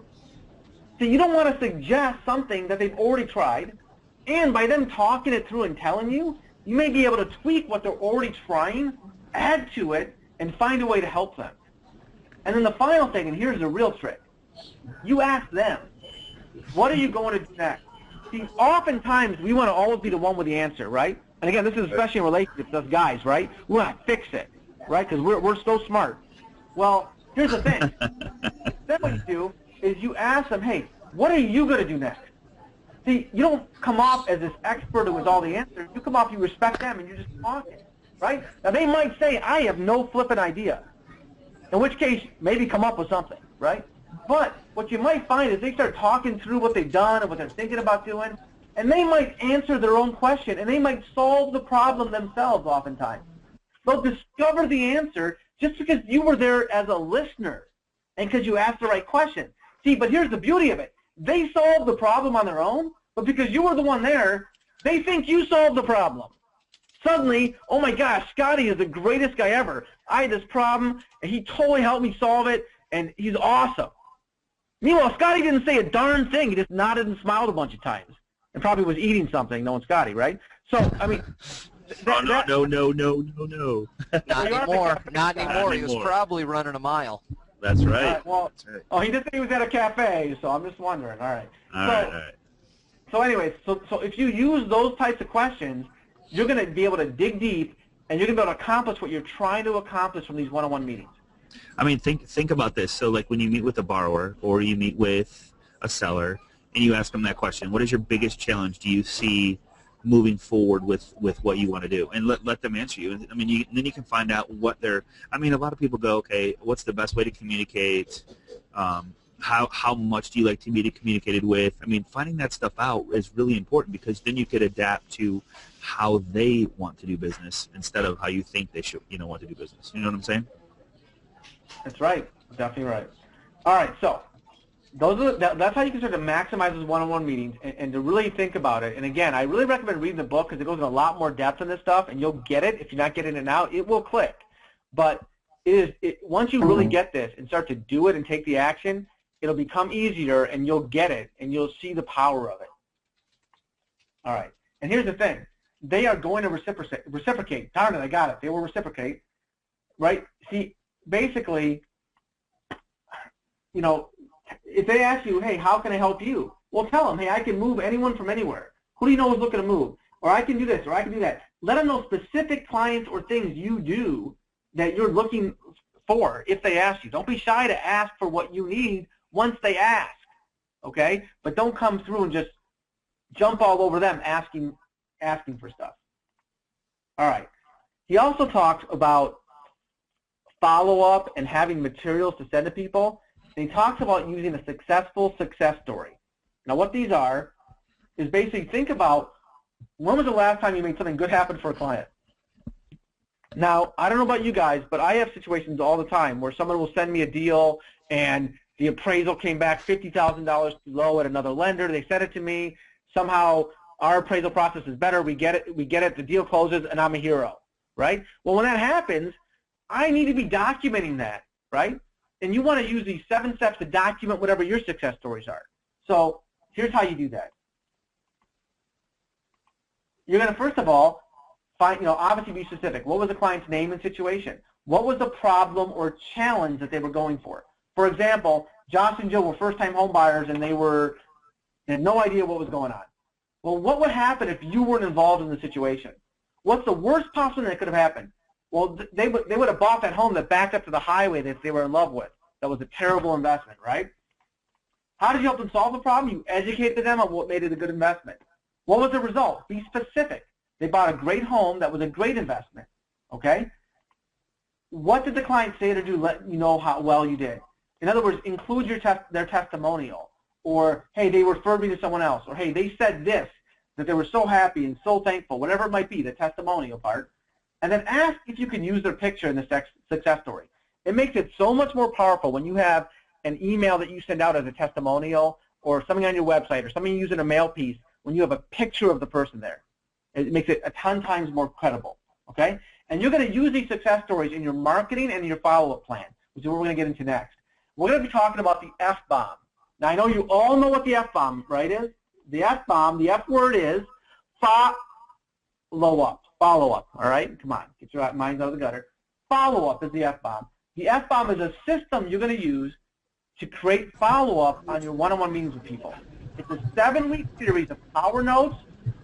S3: So you don't want to suggest something that they've already tried, and by them talking it through and telling you, you may be able to tweak what they're already trying, add to it, and find a way to help them. And then the final thing, and here's the real trick, you ask them, what are you going to do next? See, oftentimes we want to always be the one with the answer, right? And again, this is especially in relationships, us guys, right? We want to fix it, right? Because we're so smart. Well, here's the thing. Then what you do is you ask them, hey, what are you going to do next? See, you don't come off as this expert who has all the answers. You come off, you respect them, and you're just talking, right? Now, they might say, I have no flipping idea, in which case, maybe come up with something, right? But what you might find is they start talking through what they've done and what they're thinking about doing, and they might answer their own question, and they might solve the problem themselves oftentimes. They'll discover the answer just because you were there as a listener and because you asked the right question. See, but here's the beauty of it. They solved the problem on their own, but because you were the one there, they think you solved the problem. Suddenly, oh my gosh, Scotty is the greatest guy ever. I had this problem, and he totally helped me solve it, and he's awesome. Meanwhile, Scotty didn't say a darn thing. He just nodded and smiled a bunch of times and probably was eating something, knowing Scotty, right? So, I mean...
S2: No.
S1: Not anymore. Not anymore. He was
S2: anymore.
S1: probably running a mile.
S2: That's right.
S3: Well,
S2: That's right.
S3: oh, he did say he was at a cafe, so I'm just wondering. All right.
S2: All right.
S3: So anyways, so if you use those types of questions, you're going to be able to dig deep, and you're going to be able to accomplish what you're trying to accomplish from these one-on-one meetings.
S2: I mean, think about this. So, like when you meet with a borrower or you meet with a seller, and you ask them that question, what is your biggest challenge do you see moving forward with what you want to do? And let them answer you. I mean, then you can find out what they're, I mean, a lot of people go, okay, what's the best way to communicate? How much do you like to be communicated with? I mean, finding that stuff out is really important because then you could adapt to how they want to do business instead of how you think they should, want to do business. You know what I'm saying?
S3: That's right. Definitely right. All right, so that's how you can start to maximize those one-on-one meetings and to really think about it. And again, I really recommend reading the book because it goes in a lot more depth on this stuff, and you'll get it. If you're not getting it now, it will click. But once you really get this and start to do it and take the action, it'll become easier, and you'll get it, and you'll see the power of it. All right. And here's the thing. They are going to reciprocate. Darn it, I got it. They will reciprocate, right? See, basically, if they ask you, hey, how can I help you? Well, tell them, hey, I can move anyone from anywhere. Who do you know is looking to move? Or I can do this, or I can do that. Let them know specific clients or things you do that you're looking for if they ask you. Don't be shy to ask for what you need once they ask, okay? But don't come through and just jump all over them asking for stuff. All right. He also talks about follow-up and having materials to send to people. And he talks about using a successful success story. Now, what these are is basically think about when was the last time you made something good happen for a client. Now, I don't know about you guys, but I have situations all the time where someone will send me a deal and the appraisal came back $50,000 too low at another lender. They sent it to me. Somehow our appraisal process is better. We get it, the deal closes, and I'm a hero, right? Well, when that happens, I need to be documenting that, right? And you want to use these 7 steps to document whatever your success stories are. So here's how you do that. You're going to, first of all, find, obviously be specific. What was the client's name and situation? What was the problem or challenge that they were going for? For example, Josh and Jill were first-time home buyers and they had no idea what was going on. Well, what would happen if you weren't involved in the situation? What's the worst possible thing that could have happened? Well, they would have bought that home that backed up to the highway that they were in love with. That was a terrible investment, right? How did you help them solve the problem? You educated them on what made it a good investment. What was the result? Be specific. They bought a great home that was a great investment, okay? What did the client say to do, let you know how well you did? In other words, include their testimonial. Or, hey, they referred me to someone else. Or, hey, they said this, that they were so happy and so thankful, whatever it might be, the testimonial part. And then ask if you can use their picture in the success story. It makes it so much more powerful when you have an email that you send out as a testimonial or something on your website or something you use in a mail piece when you have a picture of the person there. It makes it a ton times more credible, okay? And you're going to use these success stories in your marketing and your follow-up plan, which is what we're going to get into next. We're going to be talking about the FBomb. Now, I know you all know what the FBomb, right, is. The FBomb, the F word is follow-up, all right? Come on, get your minds out of the gutter. Follow-up is the FBomb. The FBomb is a system you're going to use to create follow-up on your one-on-one meetings with people. It's a 7-week series of power notes,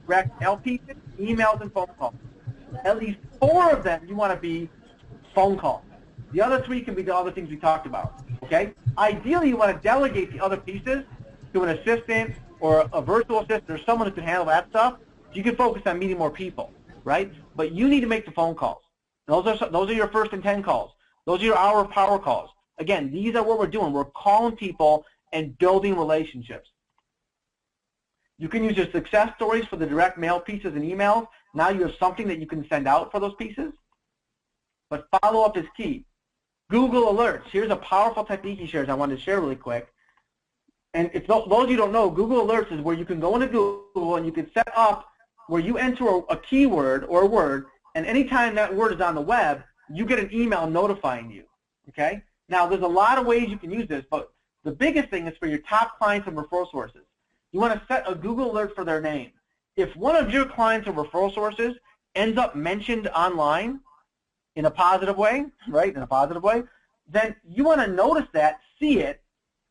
S3: direct mail pieces, emails, and phone calls. At least 4 of them you want to be phone calls. The other 3 can be the other things we talked about, okay? Ideally, you want to delegate the other pieces to an assistant or a virtual assistant or someone who can handle that stuff. So you can focus on meeting more people, right? But you need to make the phone calls. Those are your first and 10 calls. Those are your hour of power calls. Again, these are what we're doing. We're calling people and building relationships. You can use your success stories for the direct mail pieces and emails. Now you have something that you can send out for those pieces. But follow-up is key. Google Alerts. Here's a powerful technique he shares I wanted to share really quick. And it's those of you who don't know, Google Alerts is where you can go into Google and you can set up where you enter a keyword or a word, and anytime that word is on the web, you get an email notifying you, okay? Now, there's a lot of ways you can use this, but the biggest thing is for your top clients and referral sources. You want to set a Google alert for their name. If one of your clients or referral sources ends up mentioned online in a positive way, right, in a positive way, then you want to notice that, see it,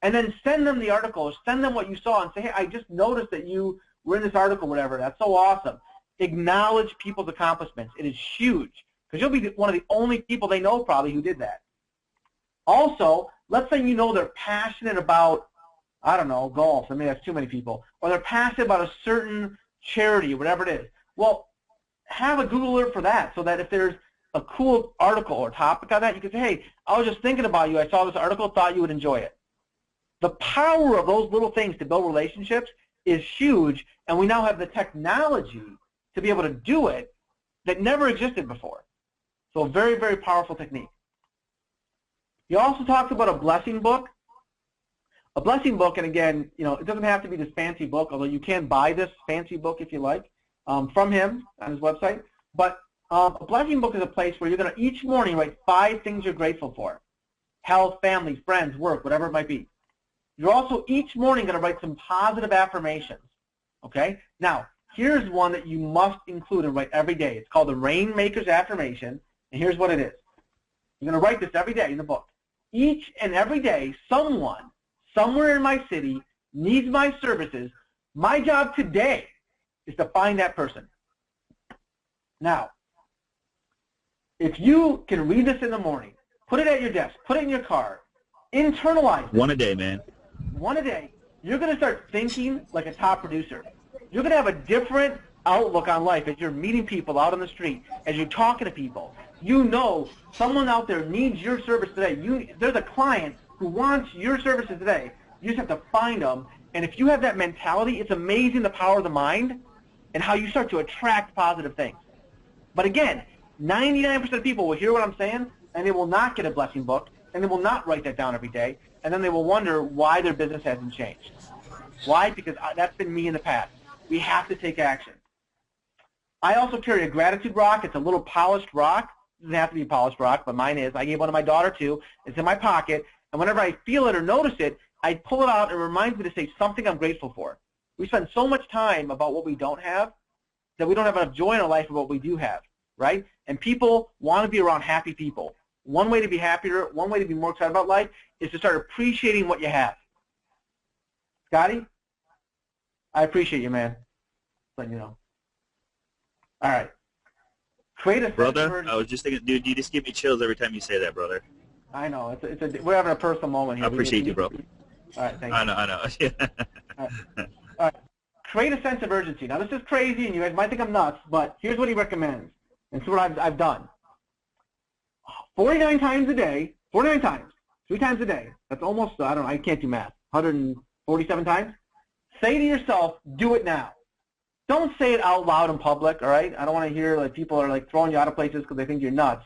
S3: and then send them the article or send them what you saw and say, hey, I just noticed that you were in this article, whatever. That's so awesome. Acknowledge people's accomplishments. It is huge because you'll be one of the only people they know probably who did that. Also, let's say you know they're passionate about, I don't know, golf. I mean, that's too many people. Or they're passionate about a certain charity, whatever it is. Well, have a Google alert for that so that if there's a cool article or topic on that, you can say, hey, I was just thinking about you. I saw this article, thought you would enjoy it. The power of those little things to build relationships is huge, and we now have the technology to be able to do it that never existed before. So a very, very powerful technique. He also talks about a blessing book. A blessing book, and again, you know, it doesn't have to be this fancy book, although you can buy this fancy book if you like from him on his website. But a blessing book is a place where you're going to each morning write 5 things you're grateful for. Health, family, friends, work, whatever it might be. You're also each morning going to write some positive affirmations, okay? Now, here's one that you must include and write every day. It's called the Rainmaker's Affirmation, and here's what it is. You're going to write this every day in the book. Each and every day, someone, somewhere in my city, needs my services. My job today is to find that person. Now, if you can read this in the morning Put it at your desk. Put it in your car. Internalize it.
S2: One a day, man.
S3: One a day. You're going to start thinking like a top producer. You're going to have a different outlook on life as you're meeting people out on the street, as you're talking to people. You know someone out there needs your service today. There's a client who wants your services today. You just have to find them. And if you have that mentality, it's amazing the power of the mind and how you start to attract positive things. But again, 99% of people will hear what I'm saying, and they will not get a blessing book, and they will not write that down every day, and then they will wonder why their business hasn't changed. Why? Because that's been me in the past. We have to take action. I also carry a gratitude rock. It's a little polished rock. It doesn't have to be a polished rock, but mine is. I gave one to my daughter, too. It's in my pocket, and whenever I feel it or notice it, I pull it out and it reminds me to say something I'm grateful for. We spend so much time about what we don't have that we don't have enough joy in our life about what we do have, right? And people want to be around happy people. One way to be happier, one way to be more excited about life is to start appreciating what you have. Scotty, I appreciate you, man. Just letting you know. All right. Create a
S2: brother. I was just thinking, dude, you just give me chills every time you say that, brother.
S3: I know. We're having a personal moment here.
S2: I appreciate you, bro.
S3: All right, thank you.
S2: I know.
S3: All right. Create a sense of urgency. Now, this is crazy, and you guys might think I'm nuts, but here's what he recommends. And this is what I've done. 49 times a day, 49 times, 3 times a day. That's almost, I don't know, I can't do math. 147 times. Say to yourself, do it now. Don't say it out loud in public, all right? I don't want to hear like people are like throwing you out of places because they think you're nuts.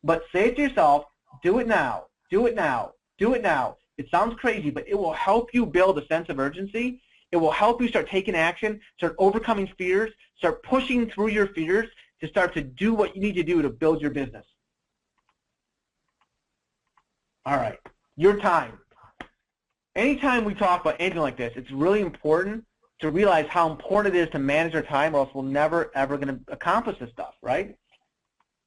S3: But say it to yourself, do it now, do it now, do it now. It sounds crazy, but it will help you build a sense of urgency. It will help you start taking action, start overcoming fears, start pushing through your fears to start to do what you need to do to build your business. All right, your time. Anytime we talk about anything like this, it's really important to realize how important it is to manage our time, or else we're never, ever going to accomplish this stuff, right?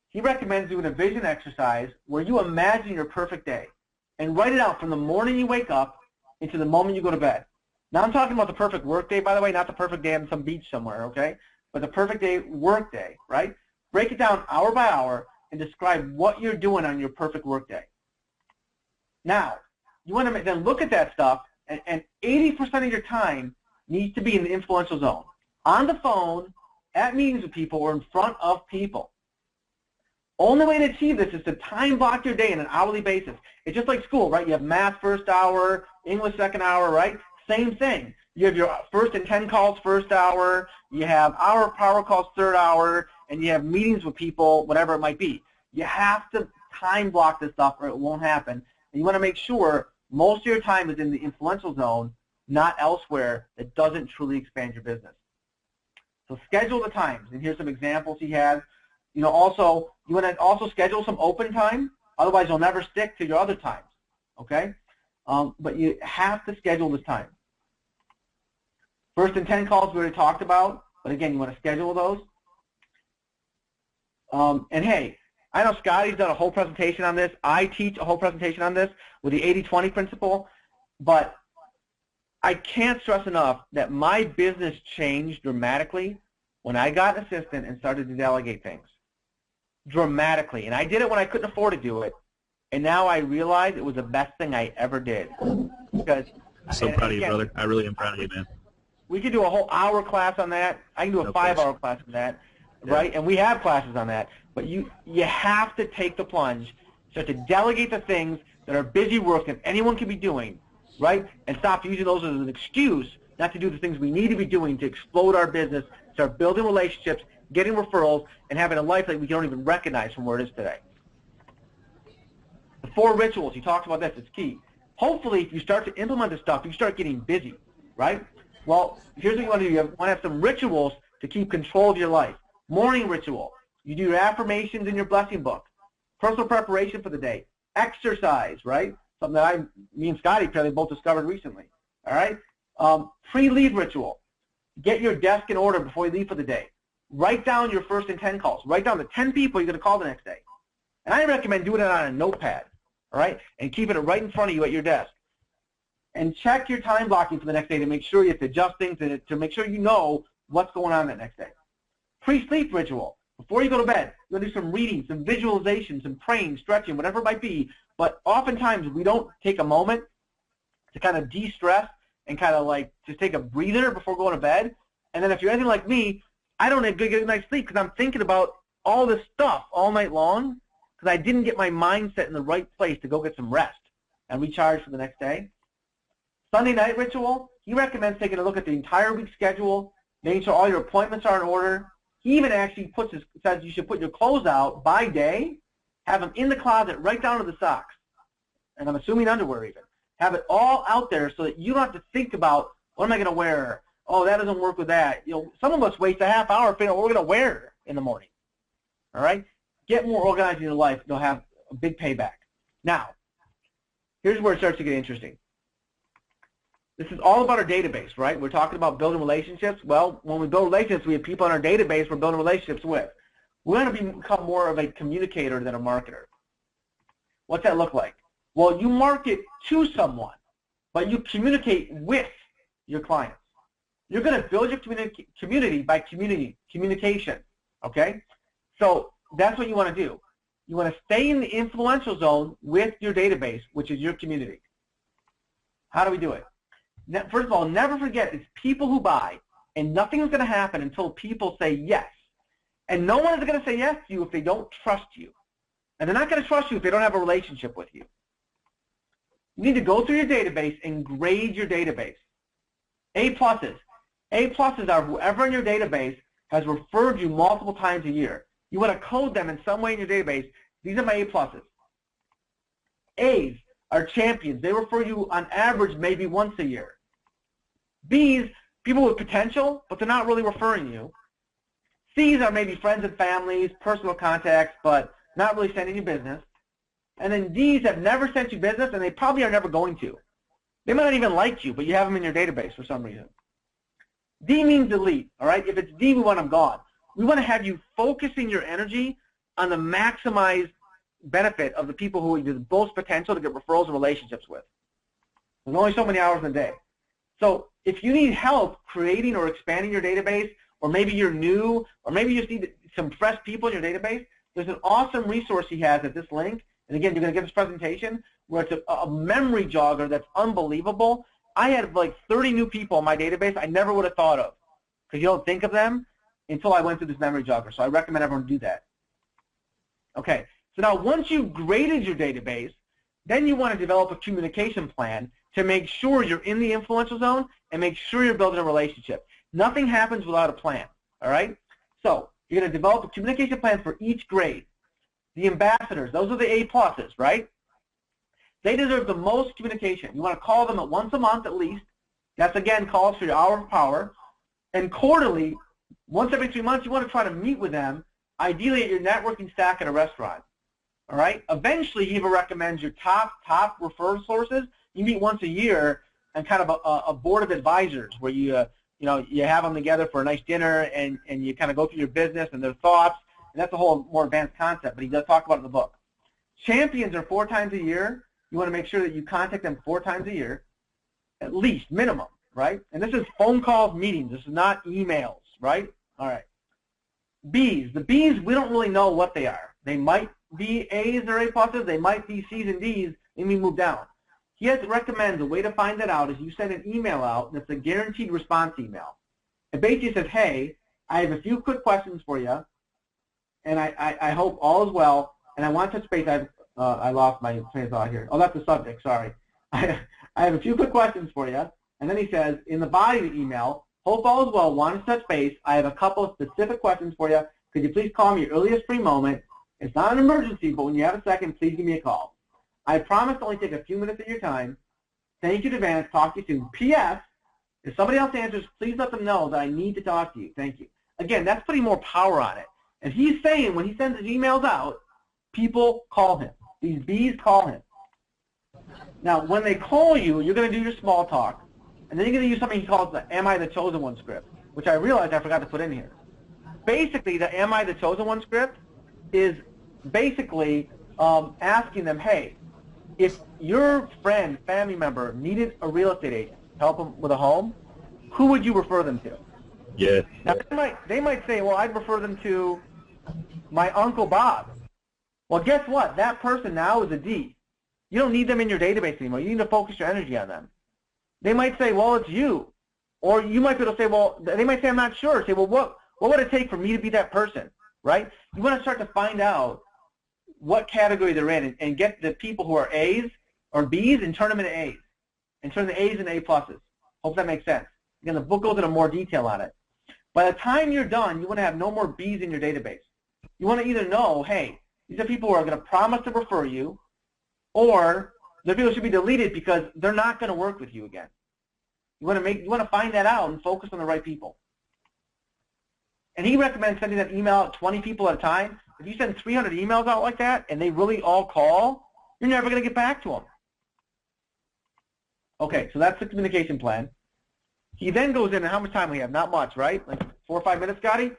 S3: He recommends doing a vision exercise where you imagine your perfect day and write it out from the morning you wake up into the moment you go to bed. Now, I'm talking about the perfect work day, by the way, not the perfect day on some beach somewhere, okay? But the perfect day, work day, right? Break it down hour by hour and describe what you're doing on your perfect work day. Now, you want to then look at that stuff, and 80% of your time needs to be in the influential zone. On the phone, at meetings with people, or in front of people. Only way to achieve this is to time block your day on an hourly basis. It's just like school, right? You have math first hour, English second hour, right? Same thing. You have your first and 10 calls first hour, you have hour power calls third hour, and you have meetings with people, whatever it might be. You have to time block this stuff or it won't happen. And you want to make sure most of your time is in the influential zone, not elsewhere, that doesn't truly expand your business. So schedule the times, and here's some examples he has. You know, also, you want to also schedule some open time, otherwise you'll never stick to your other times, okay? But you have to schedule this time. First and 10 calls we already talked about, but again, you want to schedule those. And hey, I know Scotty's done a whole presentation on this. I teach a whole presentation on this with the 80-20 principle, but I can't stress enough that my business changed dramatically when I got an assistant and started to delegate things. Dramatically. And I did it when I couldn't afford to do it. And now I realize it was the best thing I ever did. Because
S2: I'm so proud of you, brother. I really am proud of you, man.
S3: We could do a whole hour class on that. I can do a 5-hour class on that, right? And we have classes on that. But you have to take the plunge, start to delegate the things that are busy work that anyone can be doing, right? And stop using those as an excuse not to do the things we need to be doing to explode our business, start building relationships, getting referrals, and having a life that we don't even recognize from where it is today. The 4 rituals, he talks about this, it's key. Hopefully, if you start to implement this stuff, you start getting busy, right? Well, here's what you want to do. You want to have some rituals to keep control of your life. Morning ritual. You do your affirmations in your blessing book. Personal preparation for the day. Exercise, right? Something that me and Scotty probably both discovered recently. All right? Pre-leave ritual. Get your desk in order before you leave for the day. Write down your first and 10 calls. Write down the 10 people you're going to call the next day. And I recommend doing it on a notepad, all right? And keeping it right in front of you at your desk. And check your time blocking for the next day to make sure you have to adjust things to make sure you know what's going on that next day. Pre-sleep ritual. Before you go to bed, you're going to do some reading, some visualization, some praying, stretching, whatever it might be. But oftentimes we don't take a moment to kind of de-stress and kind of like just take a breather before going to bed. And then if you're anything like me, I don't get a nice sleep because I'm thinking about all this stuff all night long because I didn't get my mindset in the right place to go get some rest and recharge for the next day. Sunday night ritual, he recommends taking a look at the entire week's schedule, making sure all your appointments are in order. He even actually says you should put your clothes out by day, have them in the closet right down to the socks, and I'm assuming underwear even. Have it all out there so that you don't have to think about, what am I going to wear? Oh, that doesn't work with that. You know, some of us waste a half hour figuring out what we're going to wear in the morning. All right? Get more organized in your life. You'll have a big payback. Now, here's where it starts to get interesting. This is all about our database, right? We're talking about building relationships. Well, when we build relationships, we have people in our database we're building relationships with. We're going to become more of a communicator than a marketer. What's that look like? Well, you market to someone, but you communicate with your clients. You're going to build your community by communication, okay? So that's what you want to do. You want to stay in the influential zone with your database, which is your community. How do we do it? First of all, never forget it's people who buy, and nothing is going to happen until people say yes. And no one is going to say yes to you if they don't trust you. And they're not going to trust you if they don't have a relationship with you. You need to go through your database and grade your database. A+. A+ are whoever in your database has referred you multiple times a year. You want to code them in some way in your database. These are my A+. A's are champions. They refer you on average maybe once a year. B's, people with potential, but they're not really referring you. C's are maybe friends and families, personal contacts, but not really sending you business. And then D's have never sent you business, and they probably are never going to. They might not even like you, but you have them in your database for some reason. D means delete, all right? If it's D, we want them gone. We want to have you focusing your energy on the maximized benefit of the people who have the most potential to get referrals and relationships with. There's only so many hours in a day. So if you need help creating or expanding your database, or maybe you're new, or maybe you just need some fresh people in your database, there's an awesome resource he has at this link. And again, you're going to get this presentation where it's a memory jogger that's unbelievable. I had like 30 new people in my database I never would have thought of because you don't think of them until I went through this memory jogger. So I recommend everyone do that. Okay, so now once you've graded your database, then you want to develop a communication plan to make sure you're in the influential zone and make sure you're building a relationship. Nothing happens without a plan, all right? So you're going to develop a communication plan for each grade. The ambassadors, those are the A+, right? They deserve the most communication. You want to call them at once a month at least. That's, again, calls for your hour of power. And quarterly, once every 3 months, you want to try to meet with them, ideally at your networking stack at a restaurant. All right? Eventually, he even recommends your top referral sources. You meet once a year and kind of a board of advisors where you have them together for a nice dinner and you kind of go through your business and their thoughts. And that's a whole more advanced concept, but he does talk about it in the book. Champions are 4 times a year. You want to make sure that you contact them 4 times a year, at least, minimum, right? And this is phone calls, meetings. This is not emails, right? All right. B's. The B's, we don't really know what they are. They might be A's or A+. They might be C's and D's, and we move down. He recommends a way to find that out is you send an email out that's a guaranteed response email. It basically says, hey, I have a few quick questions for you, and I hope all is well, and I want to touch base. I lost my train of thought here. Oh, that's the subject, sorry. I have a few quick questions for you, and then he says, in the body of the email, hope all is well, want to touch base. I have a couple of specific questions for you. Could you please call me your earliest free moment? It's not an emergency, but when you have a second, please give me a call. I promise to only take a few minutes of your time. Thank you in advance. Talk to you soon. P.S. If somebody else answers, please let them know that I need to talk to you. Thank you. Again, that's putting more power on it. And he's saying when he sends his emails out, people call him. These B's call him. Now, when they call you, you're going to do your small talk. And then you're going to use something he calls the Am I the Chosen One script, which I realized I forgot to put in here. Basically, the Am I the Chosen One script is basically asking them, hey, if your friend, family member needed a real estate agent to help them with a home, who would you refer them to?
S2: Yeah.
S3: Now, they might say, well, I'd refer them to my Uncle Bob. Well, guess what? That person now is a D. You don't need them in your database anymore. You need to focus your energy on them. They might say, well, it's you. Or you might be able to say, well, they might say, I'm not sure. Say, well, what would it take for me to be that person, right? You want to start to find out what category they're in and get the people who are A's or B's and turn them into A's. And turn the A's into A pluses. Hope that makes sense. Again, the book goes into more detail on it. By the time you're done, you want to have no more B's in your database. You want to either know, hey, these are people who are going to promise to refer you, or the people should be deleted because they're not going to work with you again. You want to find that out and focus on the right people. And he recommends sending that email out 20 people at a time. If you send 300 emails out like that and they really all call, you're never going to get back to them. Okay, so that's the communication plan. He then goes in, and how much time we have? Not much, right? Like 4 or 5 minutes, Scotty?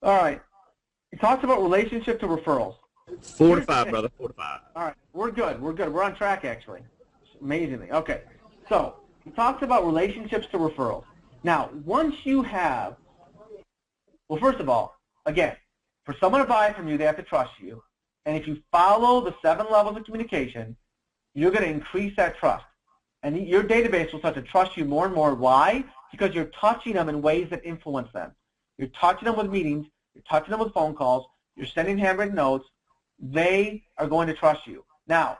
S3: All right. He talks about relationship to referrals.
S2: 4 to 5, brother. 4 to 5.
S3: All right. We're good. We're good. We're on track, actually. Amazingly. Okay. So he talks about relationships to referrals. Now, once you have, well, first of all, again, for someone to buy from you, they have to trust you. And if you follow the 7 levels of communication, you're going to increase that trust. And your database will start to trust you more and more. Why? Because you're touching them in ways that influence them. You're touching them with meetings. You're touching them with phone calls. You're sending handwritten notes. They are going to trust you. Now,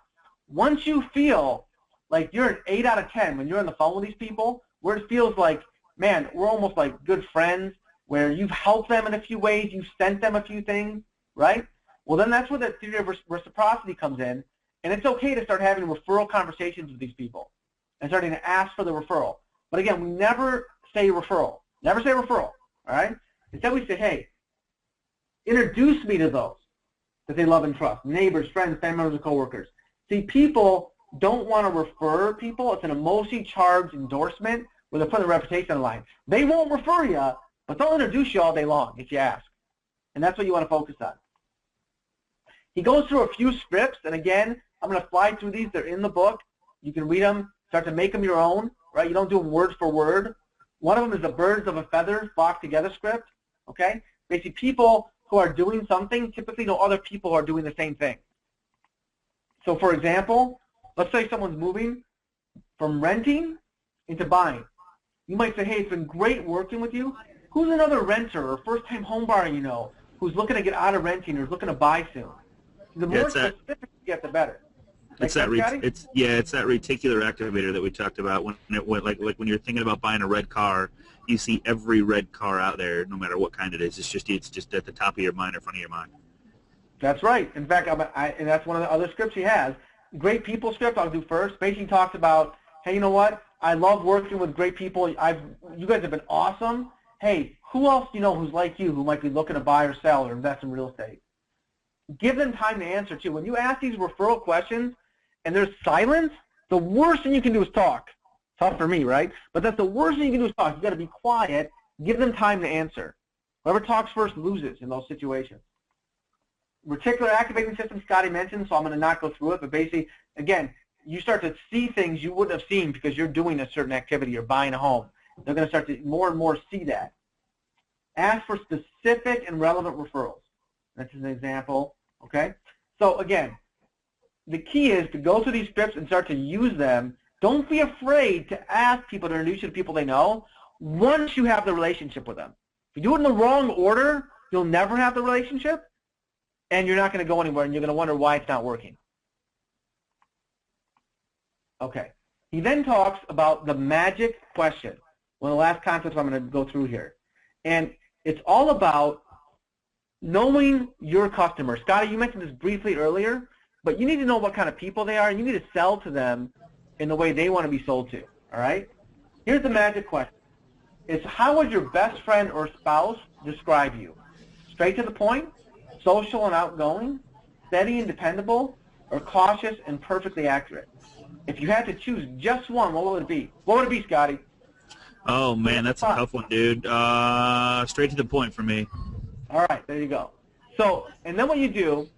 S3: once you feel like you're an 8 out of 10 when you're on the phone with these people, where it feels like, man, we're almost like good friends, where you've helped them in a few ways, you've sent them a few things, right? Well, then that's where the theory of reciprocity comes in, and it's okay to start having referral conversations with these people and starting to ask for the referral. But again, we never say referral. Never say referral, all right? Instead we say, hey, introduce me to those that they love and trust, neighbors, friends, family members, and coworkers. See, people don't want to refer people. It's an emotionally charged endorsement where they're putting their reputation on the line. They won't refer you, but they'll introduce you all day long if you ask. And that's what you want to focus on. He goes through a few scripts, and again, I'm going to fly through these. They're in the book. You can read them, start to make them your own, right? You don't do them word for word. One of them is the birds of a feather flock together script, okay? Basically, people who are doing something typically know other people who are doing the same thing. So, for example, let's say someone's moving from renting into buying. You might say, hey, it's been great working with you. Who's another renter or first-time home buyer you know who's looking to get out of renting or is looking to buy soon? The more specific you get, the better.
S2: It's that reticular activator that we talked about when it went like when you're thinking about buying a red car, you see every red car out there, no matter what kind it is. It's just at the top of your mind or front of your mind.
S3: That's right. In fact, and that's one of the other scripts he has. Great people script I'll do first. Basically talks about, hey, you know what? I love working with great people. You guys have been awesome. Hey, who else do you know who's like you who might be looking to buy or sell or invest in real estate? Give them time to answer too. When you ask these referral questions and there's silence, the worst thing you can do is talk. Tough for me, right? But that's the worst thing you can do is talk. You've got to be quiet. Give them time to answer. Whoever talks first loses in those situations. Reticular activating system Scotty mentioned, so I'm going to not go through it, but basically, again, you start to see things you wouldn't have seen because you're doing a certain activity. You're buying a home. They're going to start to more and more see that. Ask for specific and relevant referrals. That's an example, okay? So, again, the key is to go through these scripts and start to use them. Don't be afraid to ask people to introduce you to people they know once you have the relationship with them. If you do it in the wrong order, you'll never have the relationship, and you're not going to go anywhere, and you're going to wonder why it's not working. Okay. He then talks about the magic question, one of the last concepts I'm going to go through here. And it's all about knowing your customer. Scotty, you mentioned this briefly earlier, but you need to know what kind of people they are, and you need to sell to them in the way they want to be sold to, all right? Here's the magic question. It's how would your best friend or spouse describe you? Straight to the point, social and outgoing, steady and dependable, or cautious and perfectly accurate? If you had to choose just one, what would it be? What would it be, Scotty?
S2: Oh, man, that's a tough one, dude. Straight to the point for me.
S3: All right, there you go. So, and then what you do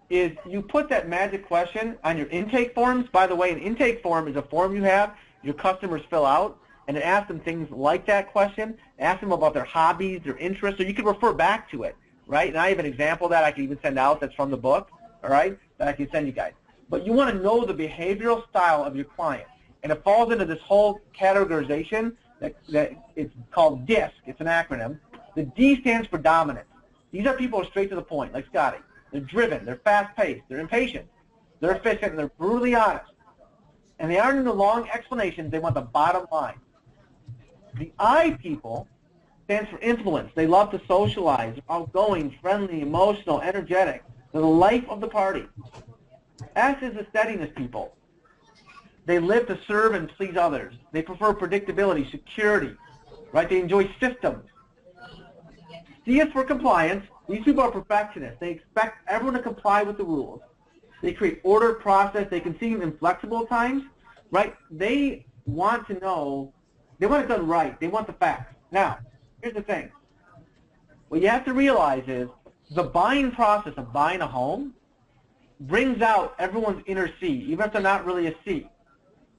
S3: is you put that magic question on your intake forms. By the way, an intake form is a form you have your customers fill out, and it asks them things like that question. Ask them about their hobbies, their interests, or you can refer back to it. right? And I have an example that I can even send out that's from the book, all right, that I can send you guys. But you want to know the behavioral style of your client. And it falls into this whole categorization that it's called DISC. It's an acronym. The D stands for dominance. These are people who are straight to the point, like Scotty. They're driven. They're fast-paced. They're impatient. They're efficient. And they're brutally honest. And they aren't into long explanations. They want the bottom line. The I people stands for influence. They love to socialize. They're outgoing, friendly, emotional, energetic. They're the life of the party. S is the steadiness people. They live to serve and please others. They prefer predictability, security, right? They enjoy systems. C is for compliance. These people are perfectionists. They expect everyone to comply with the rules. They create order, process. They can seem inflexible at times, right? They want to know, they want it done right. They want the facts. Now, here's the thing. What you have to realize is the buying process of buying a home brings out everyone's inner C, even if they're not really a C.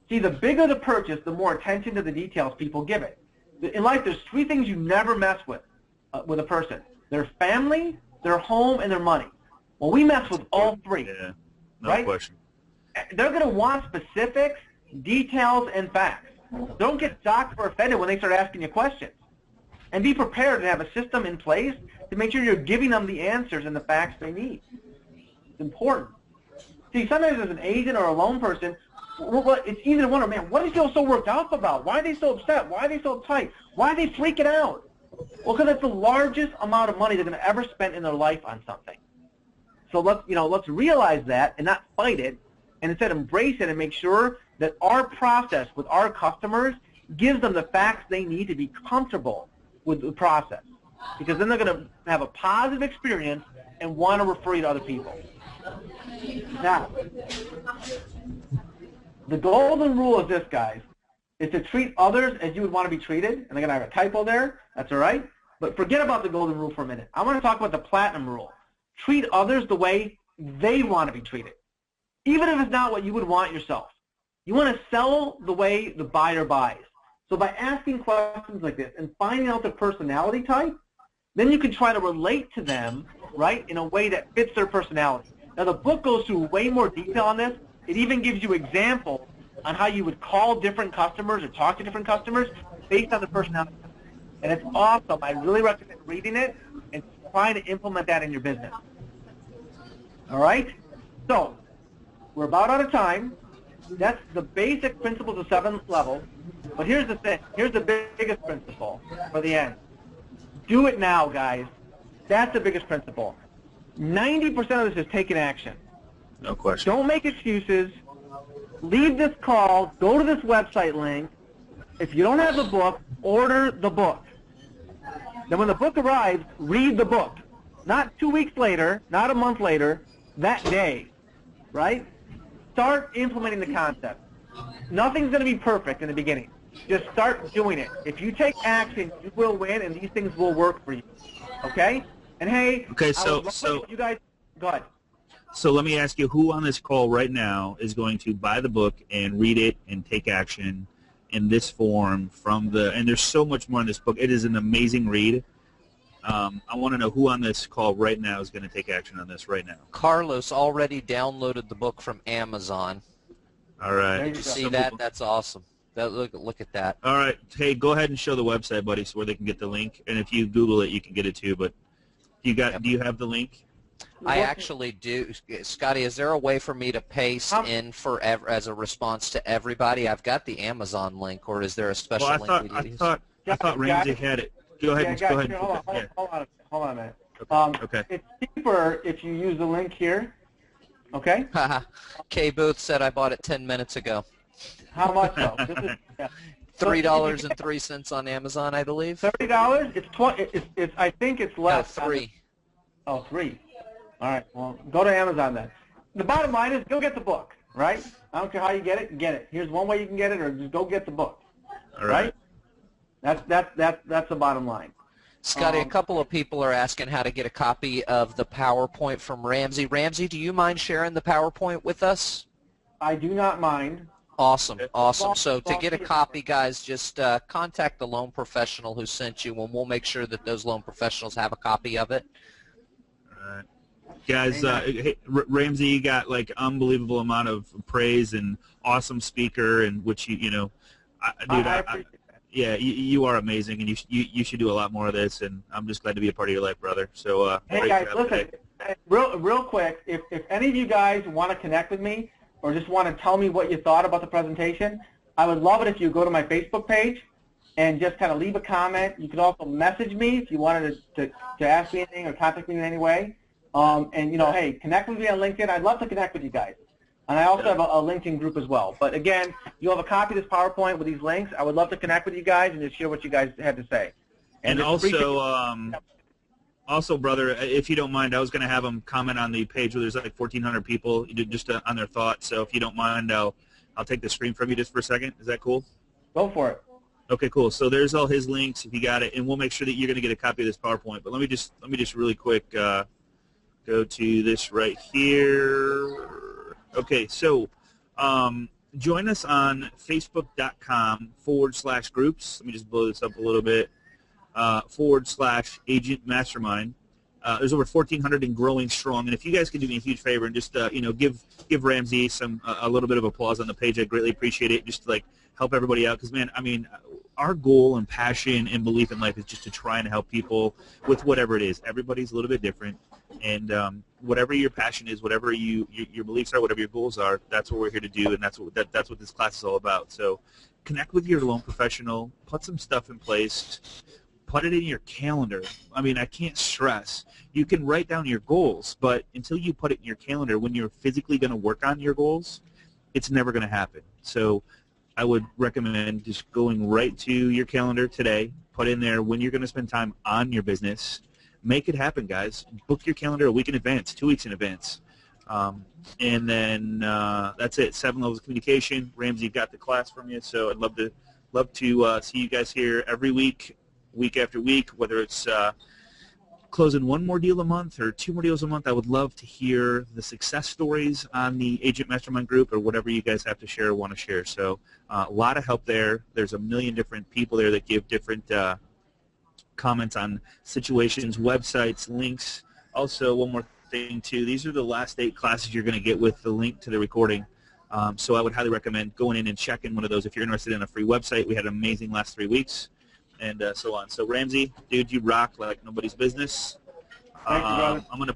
S3: See, the bigger the purchase, the more attention to the details people give it. In life, there's three things you never mess with a person. Their family, their home, and their money. Well, we mess with all three.
S2: Yeah, no
S3: right?
S2: question.
S3: They're going to want specifics, details, and facts. Don't get shocked or offended when they start asking you questions. And be prepared to have a system in place to make sure you're giving them the answers and the facts they need. It's important. See, sometimes as an agent or a loan person, it's easy to wonder, man, what do they feel so worked up about? Why are they so upset? Why are they so uptight? Why are they freaking out? Well, because it's the largest amount of money they're going to ever spend in their life on something. So let's realize that and not fight it, and instead embrace it and make sure that our process with our customers gives them the facts they need to be comfortable with the process. Because then they're going to have a positive experience and want to refer you to other people. Now, the golden rule is this, guys, is to treat others as you would want to be treated. And I'm going to have a typo there. That's all right. But forget about the golden rule for a minute. I want to talk about the platinum rule. Treat others the way they want to be treated, even if it's not what you would want yourself. You want to sell the way the buyer buys. So by asking questions like this and finding out their personality type, then you can try to relate to them, right, in a way that fits their personality. Now, the book goes through way more detail on this. It even gives you examples on how you would call different customers or talk to different customers based on the personality. And it's awesome. I really recommend reading it and trying to implement that in your business. All right? So, we're about out of time. That's the basic principles of 7 levels. But here's the thing. Here's the biggest principle for the end. Do it now, guys. That's the biggest principle. 90% of this is taking action.
S2: No question.
S3: Don't make excuses. Leave this call. Go to this website link. If you don't have the book, order the book. Then when the book arrives, read the book. Not 2 weeks later, not a month later, that day, right? Start implementing the concept. Nothing's going to be perfect in the beginning. Just start doing it. If you take action, you will win, and these things will work for you. Okay? And hey,
S2: okay, so
S3: you guys, go ahead.
S2: So let me ask you, who on this call right now is going to buy the book and read it and take action in this form from the, and there's so much more in this book. It is an amazing read. I want to know who on this call right now is going to take action on this right now.
S1: Carlos already downloaded the book from Amazon.
S2: All right.
S1: Did you see that? That's awesome. Look at that.
S2: All right. Hey, go ahead and show the website, buddy, so where they can get the link. And if you Google it, you can get it too. But do you have the link?
S1: I actually do. Scotty, is there a way for me to paste in as a response to everybody? I've got the Amazon link, or is there a special link we need to use?
S2: I thought Ramsey had it. Go ahead. Go ahead.
S3: Hold on a minute.
S2: Okay.
S3: It's cheaper if you use the link here. Okay?
S1: Kay Booth said I bought it 10 minutes ago.
S3: How much though?
S1: $3.03 on Amazon, I believe.
S3: $30? It's I think it's less.
S1: No, $3.
S3: Oh, $3. All right. Well, go to Amazon then. The bottom line is go get the book, right? I don't care how you get it. Get it. Here's one way you can get it, or just go get the book.
S2: All right.
S3: That's the bottom line.
S1: Scotty, a couple of people are asking how to get a copy of the PowerPoint from Ramsey. Ramsey, do you mind sharing the PowerPoint with us?
S3: I do not mind.
S1: Awesome, awesome. So to get a copy, guys, just contact the loan professional who sent you, and we'll make sure that those loan professionals have a copy of it.
S2: All right. Guys, hey, Ramsey, you got like unbelievable amount of praise and awesome speaker, and which
S3: I appreciate that.
S2: yeah, you are amazing, and you should do a lot more of this. And I'm just glad to be a part of your life, brother. So
S3: Hey guys, listen, real quick, if any of you guys want to connect with me or just want to tell me what you thought about the presentation, I would love it if you go to my Facebook page and just kind of leave a comment. You can also message me if you wanted to ask me anything or contact me in any way. And hey, connect with me on LinkedIn. I'd love to connect with you guys. And I also have a LinkedIn group as well. But again, you have a copy of this PowerPoint with these links. I would love to connect with you guys and just share what you guys had to say.
S2: And also, brother, if you don't mind, I was going to have them comment on the page where there's like 1,400 people just on their thoughts. So if you don't mind, I'll take the screen from you just for a second. Is that cool?
S3: Go for it.
S2: Okay, cool. So there's all his links if you got it, and we'll make sure that you're going to get a copy of this PowerPoint. But let me just really quick go to this right here. Okay, so join us on facebook.com/groups. Let me just blow this up a little bit. /Agent Mastermind. There's over 1,400 and growing strong. And if you guys can do me a huge favor and just give Ramsey a little bit of applause on the page, I'd greatly appreciate it. Just to like help everybody out, because man, I mean, our goal and passion and belief in life is just to try and help people with whatever it is. Everybody's a little bit different, and whatever your passion is, whatever your beliefs are, whatever your goals are, that's what we're here to do, and that's what this class is all about. So connect with your loan professional, put some stuff in place. Put it in your calendar. I mean, I can't stress. You can write down your goals, but until you put it in your calendar, when you're physically going to work on your goals, it's never going to happen. So I would recommend just going right to your calendar today, put in there when you're going to spend time on your business. Make it happen, guys. Book your calendar a week in advance, 2 weeks in advance. And then that's it, 7 levels of communication. Ramsey got the class from you, so I'd love to see you guys here every week. Week after week, whether it's closing 1 more deal a month or 2 more deals a month. I would love to hear the success stories on the Agent Mastermind group or whatever you guys have to share or want to share. So a lot of help there. There's a million different people there that give different comments on situations, websites, links. Also, one more thing, too. These are the last 8 classes you're going to get with the link to the recording. So I would highly recommend going in and checking one of those if you're interested in a free website. We had an amazing last 3 weeks. And so on. So Ramsey, dude, you rock like nobody's business.
S3: Thank you, brother.
S2: I'm gonna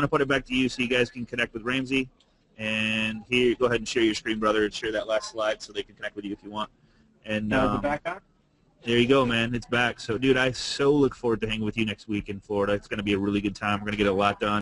S2: put it back to you so you guys can connect with Ramsey. And here, go ahead and share your screen, brother, and share that last slide so they can connect with you if you want. And
S3: Is it back on?
S2: there you go, man. It's back. So, dude, I so look forward to hanging with you next week in Florida. It's gonna be a really good time. We're gonna get a lot done.